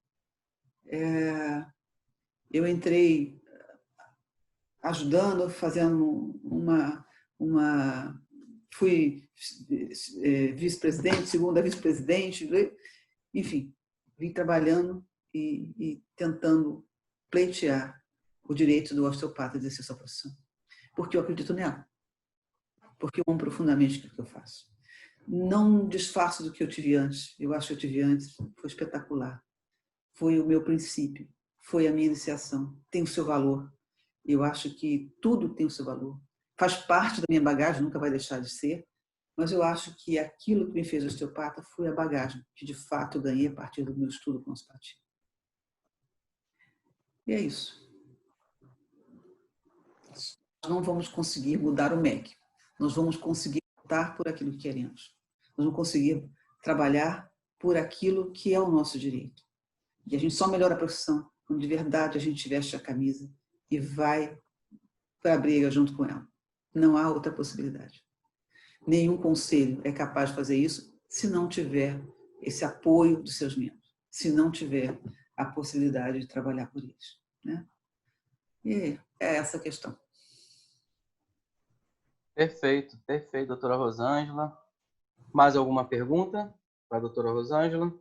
eu entrei ajudando, fazendo fui vice-presidente, segunda vice-presidente, enfim, vim trabalhando e tentando pleitear o direito do osteopata de exercer sua profissão. Porque eu acredito nela. Porque eu amo profundamente aquilo que eu faço. Não disfarço do que eu tive antes. Eu acho que eu tive antes. Foi espetacular. Foi o meu princípio. Foi a minha iniciação. Tem o seu valor. Eu acho que tudo tem o seu valor. Faz parte da minha bagagem, nunca vai deixar de ser. Mas eu acho que aquilo que me fez osteopata foi a bagagem que, de fato, eu ganhei a partir do meu estudo com osteopatia. E é isso. Nós não vamos conseguir mudar o MEC. Nós vamos conseguir lutar por aquilo que queremos. Nós vamos conseguir trabalhar por aquilo que é o nosso direito. E a gente só melhora a profissão quando de verdade a gente veste a camisa e vai para a briga junto com ela. Não há outra possibilidade. Nenhum conselho é capaz de fazer isso se não tiver esse apoio dos seus membros, se não tiver a possibilidade de trabalhar por eles, né? E é essa a questão. Perfeito, perfeito, doutora Rosângela. Mais alguma pergunta para a doutora Rosângela?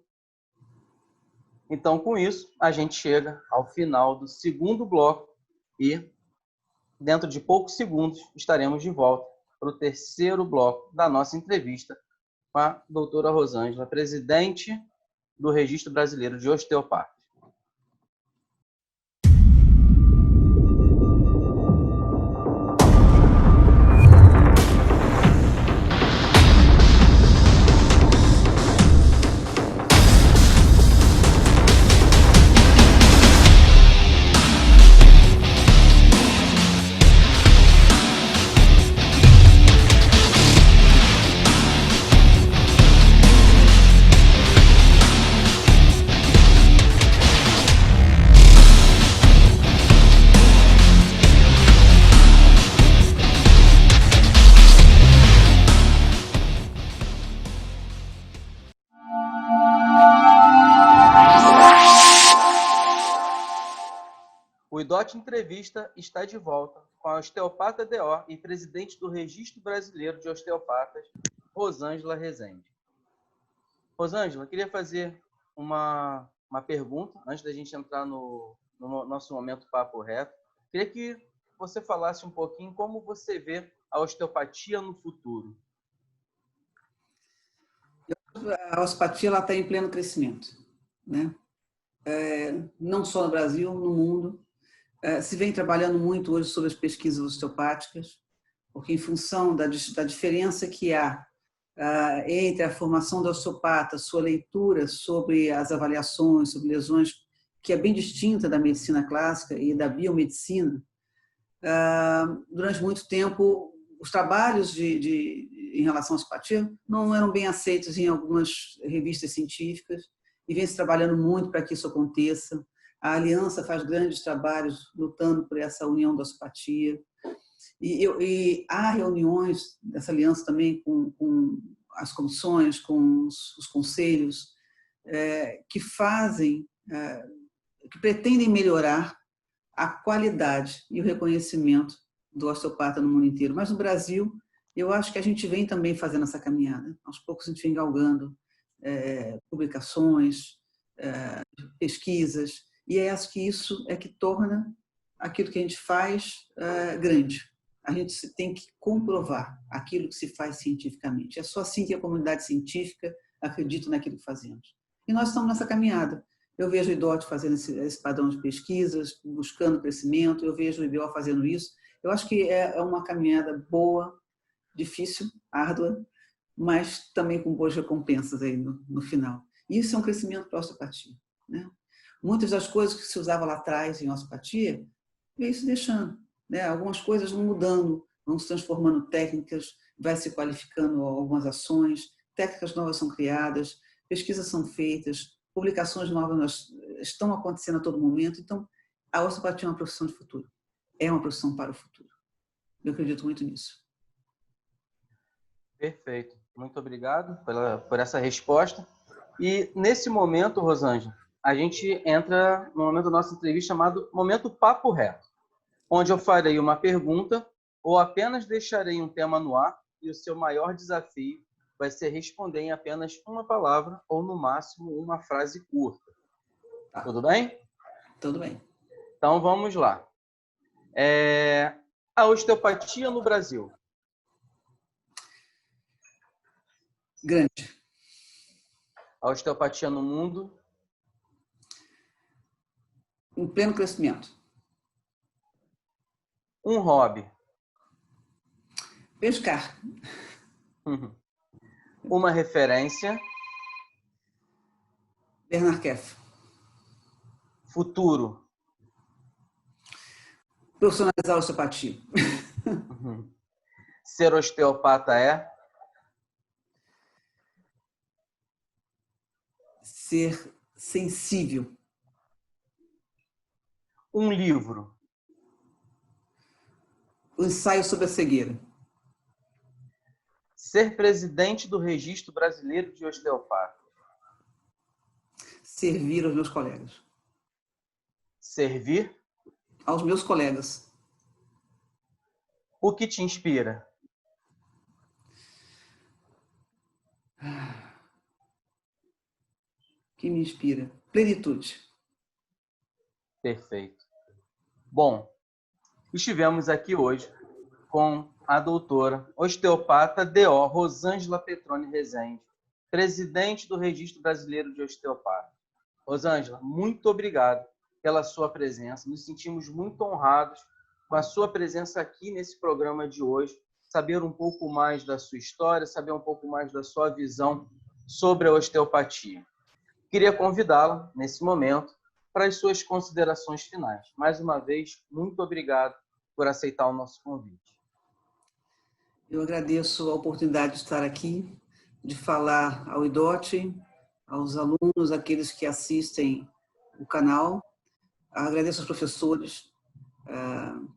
Então, com isso, a gente chega ao final do segundo bloco e, dentro de poucos segundos, estaremos de volta para o terceiro bloco da nossa entrevista com a doutora Rosângela, presidente do Registro Brasileiro de Osteopatas. O IDOT Entrevista está de volta com a osteopata DO e presidente do Registro Brasileiro de Osteopatas, Rosângela Rezende. Rosângela, queria fazer uma pergunta, antes da gente entrar no nosso momento papo reto. Queria que você falasse um pouquinho como você vê a osteopatia no futuro. A osteopatia está em pleno crescimento, né? Não só no Brasil, no mundo. Se vem trabalhando muito hoje sobre as pesquisas osteopáticas, porque em função da diferença que há entre a formação do osteopata, sua leitura sobre as avaliações, sobre lesões, que é bem distinta da medicina clássica e da biomedicina, durante muito tempo, os trabalhos em relação à osteopatia não eram bem aceitos em algumas revistas científicas e vem se trabalhando muito para que isso aconteça. A Aliança faz grandes trabalhos lutando por essa união da osteopatia. E há reuniões dessa aliança também com as comissões, com os conselhos, que pretendem melhorar a qualidade e o reconhecimento do osteopata no mundo inteiro. Mas no Brasil, eu acho que a gente vem também fazendo essa caminhada. Aos poucos a gente vem galgando publicações, pesquisas, e acho que isso é que torna aquilo que a gente faz grande. A gente tem que comprovar aquilo que se faz cientificamente. É só assim que a comunidade científica acredita naquilo que fazemos. E nós estamos nessa caminhada. Eu vejo o IDOT fazendo esse padrão de pesquisas, buscando crescimento, eu vejo o IBO fazendo isso. Eu acho que é uma caminhada boa, difícil, árdua, mas também com boas recompensas aí no final. Isso é um crescimento para a osteopatia, né? Muitas das coisas que se usava lá atrás em osteopatia, veio se deixando, né? Algumas coisas vão mudando, vão se transformando técnicas, vai se qualificando algumas ações, técnicas novas são criadas, pesquisas são feitas, publicações novas estão acontecendo a todo momento. Então, a osteopatia é uma profissão de futuro. É uma profissão para o futuro. Eu acredito muito nisso. Perfeito. Muito obrigado por essa resposta. E, nesse momento, Rosângela, a gente entra no momento da nossa entrevista chamado Momento Papo Reto, onde eu farei uma pergunta ou apenas deixarei um tema no ar e o seu maior desafio vai ser responder em apenas uma palavra ou, no máximo, uma frase curta. Tá. Tudo bem? Tudo bem. Então, vamos lá. A osteopatia no Brasil. Grande. A osteopatia no mundo. Em pleno crescimento. Um hobby. Pescar. Uma referência. Bernard Keff. Futuro. Profissionalizar a osteopatia. Ser osteopata é? Ser sensível. Um livro. O ensaio sobre a cegueira. Ser presidente do Registro Brasileiro de Osteopatas. Servir aos meus colegas. Servir. Aos meus colegas. O que te inspira? O que me inspira? Plenitude. Perfeito. Bom, estivemos aqui hoje com a doutora osteopata D.O. Rosângela Petroni Rezende, presidente do Registro Brasileiro de Osteopatas. Rosângela, muito obrigado pela sua presença. Nos sentimos muito honrados com a sua presença aqui nesse programa de hoje, saber um pouco mais da sua história, saber um pouco mais da sua visão sobre a osteopatia. Queria convidá-la, nesse momento, para as suas considerações finais. Mais uma vez, muito obrigado por aceitar o nosso convite. Eu agradeço a oportunidade de estar aqui, de falar ao IDOT, aos alunos, aqueles que assistem o canal. Agradeço aos professores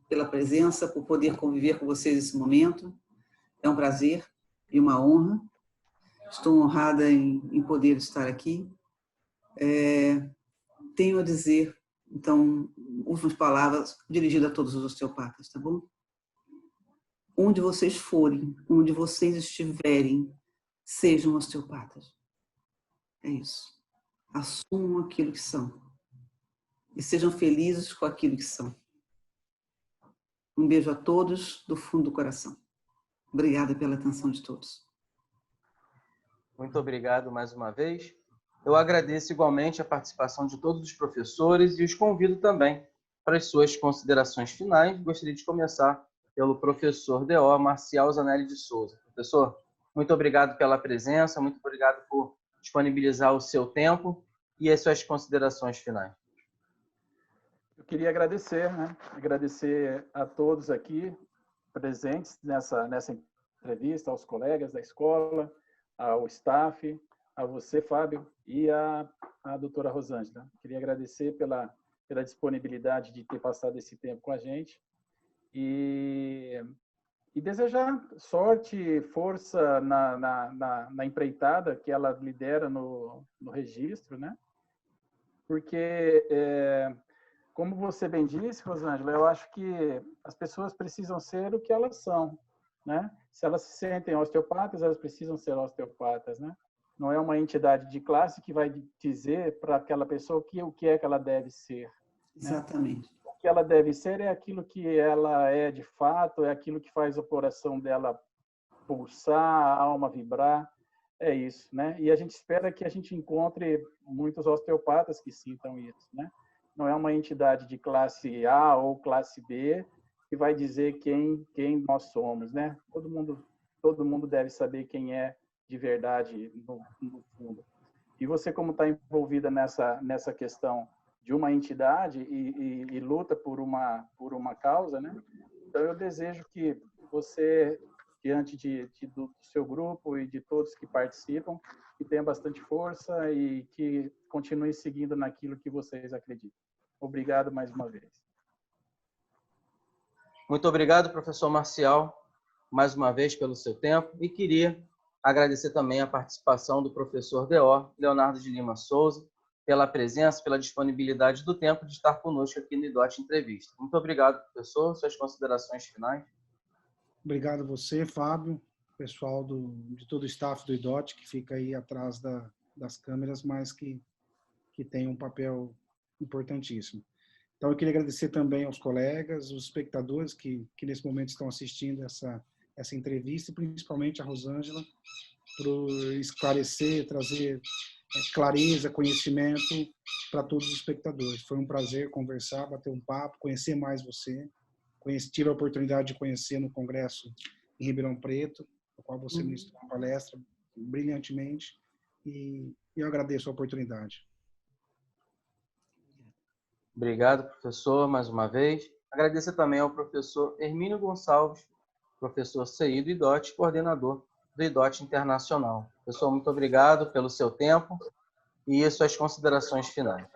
pela presença, por poder conviver com vocês nesse momento. É um prazer e uma honra. Estou honrada em poder estar aqui. Tenho a dizer, então, últimas palavras dirigidas a todos os osteopatas, tá bom? Onde vocês forem, onde vocês estiverem, sejam osteopatas. É isso. Assumam aquilo que são. E sejam felizes com aquilo que são. Um beijo a todos do fundo do coração. Obrigada pela atenção de todos. Muito obrigado mais uma vez. Eu agradeço igualmente a participação de todos os professores e os convido também para as suas considerações finais. Gostaria de começar pelo professor D.O. Marcial Zanelli de Souza. Professor, muito obrigado pela presença, muito obrigado por disponibilizar o seu tempo e as suas considerações finais. Eu queria agradecer, agradecer a todos aqui presentes nessa entrevista, aos colegas da escola, ao staff, a você, Fábio, e a doutora Rosângela. Queria agradecer pela disponibilidade de ter passado esse tempo com a gente e desejar sorte, força na empreitada que ela lidera no registro, né? Porque, como você bem disse, Rosângela, eu acho que as pessoas precisam ser o que elas são, né? Se elas se sentem osteopatas, elas precisam ser osteopatas, né? Não é uma entidade de classe que vai dizer para aquela pessoa o que é que ela deve ser. Exatamente. Né? O que ela deve ser é aquilo que ela é de fato, é aquilo que faz o coração dela pulsar, a alma vibrar. É isso, né? E a gente espera que a gente encontre muitos osteopatas que sintam isso, né? Não é uma entidade de classe A ou classe B que vai dizer quem nós somos, né? Todo mundo deve saber quem é de verdade no fundo. E você, como está envolvida nessa questão de uma entidade e luta por uma causa, né? Então eu desejo que você, diante do seu grupo e de todos que participam, que tenha bastante força e que continue seguindo naquilo que vocês acreditam. Obrigado mais uma vez. Muito obrigado, professor Marcial, mais uma vez pelo seu tempo, e queria agradecer também a participação do professor D.O. Leonardo de Lima Souza, pela presença, pela disponibilidade do tempo de estar conosco aqui no IDOT Entrevista. Muito obrigado, professor. Suas considerações finais. Obrigado a você, Fábio. pessoal de todo o staff do IDOT, que fica aí atrás das câmeras, mas que tem um papel importantíssimo. Então, eu queria agradecer também aos colegas, os espectadores que nesse momento estão assistindo essa entrevista, e principalmente a Rosângela, por esclarecer, trazer clareza, conhecimento para todos os espectadores. Foi um prazer conversar, bater um papo, conhecer mais você. Tive a oportunidade de conhecer no Congresso em Ribeirão Preto, no qual você ministrou uma palestra brilhantemente, e eu agradeço a oportunidade. Obrigado, professor, mais uma vez. Agradecer também ao professor Hermínio Gonçalves, professor CI do IDOT, coordenador do IDOT Internacional. Professor, muito obrigado pelo seu tempo e suas considerações finais.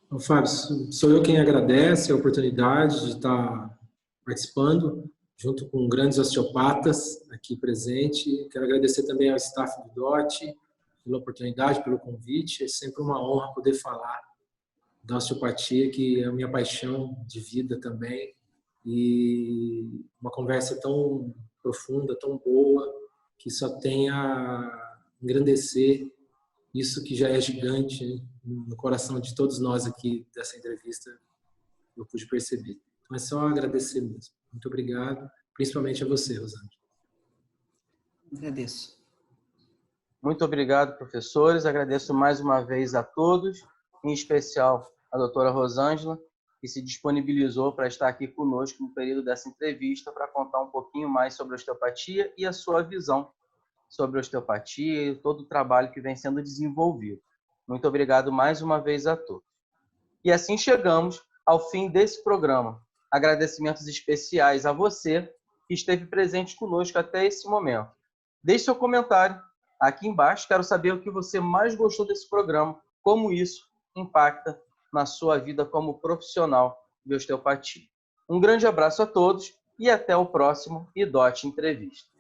Então, Fábio, sou eu quem agradece a oportunidade de estar participando, junto com grandes osteopatas aqui presente. Quero agradecer também ao staff do IDOT pela oportunidade, pelo convite. É sempre uma honra poder falar da osteopatia, que é a minha paixão de vida também. E uma conversa tão profunda, tão boa, que só tem a engrandecer isso que já é gigante no coração de todos nós aqui dessa entrevista, eu pude perceber. Então é só agradecer mesmo. Muito obrigado, principalmente a você, Rosângela. Agradeço. Muito obrigado, professores. Agradeço mais uma vez a todos, em especial a doutora Rosângela, que se disponibilizou para estar aqui conosco no período dessa entrevista para contar um pouquinho mais sobre a osteopatia e a sua visão sobre a osteopatia e todo o trabalho que vem sendo desenvolvido. Muito obrigado mais uma vez a todos. E assim chegamos ao fim desse programa. Agradecimentos especiais a você que esteve presente conosco até esse momento. Deixe seu comentário aqui embaixo. Quero saber o que você mais gostou desse programa, como isso impacta na sua vida como profissional de osteopatia. Um grande abraço a todos e até o próximo IDOT Entrevista.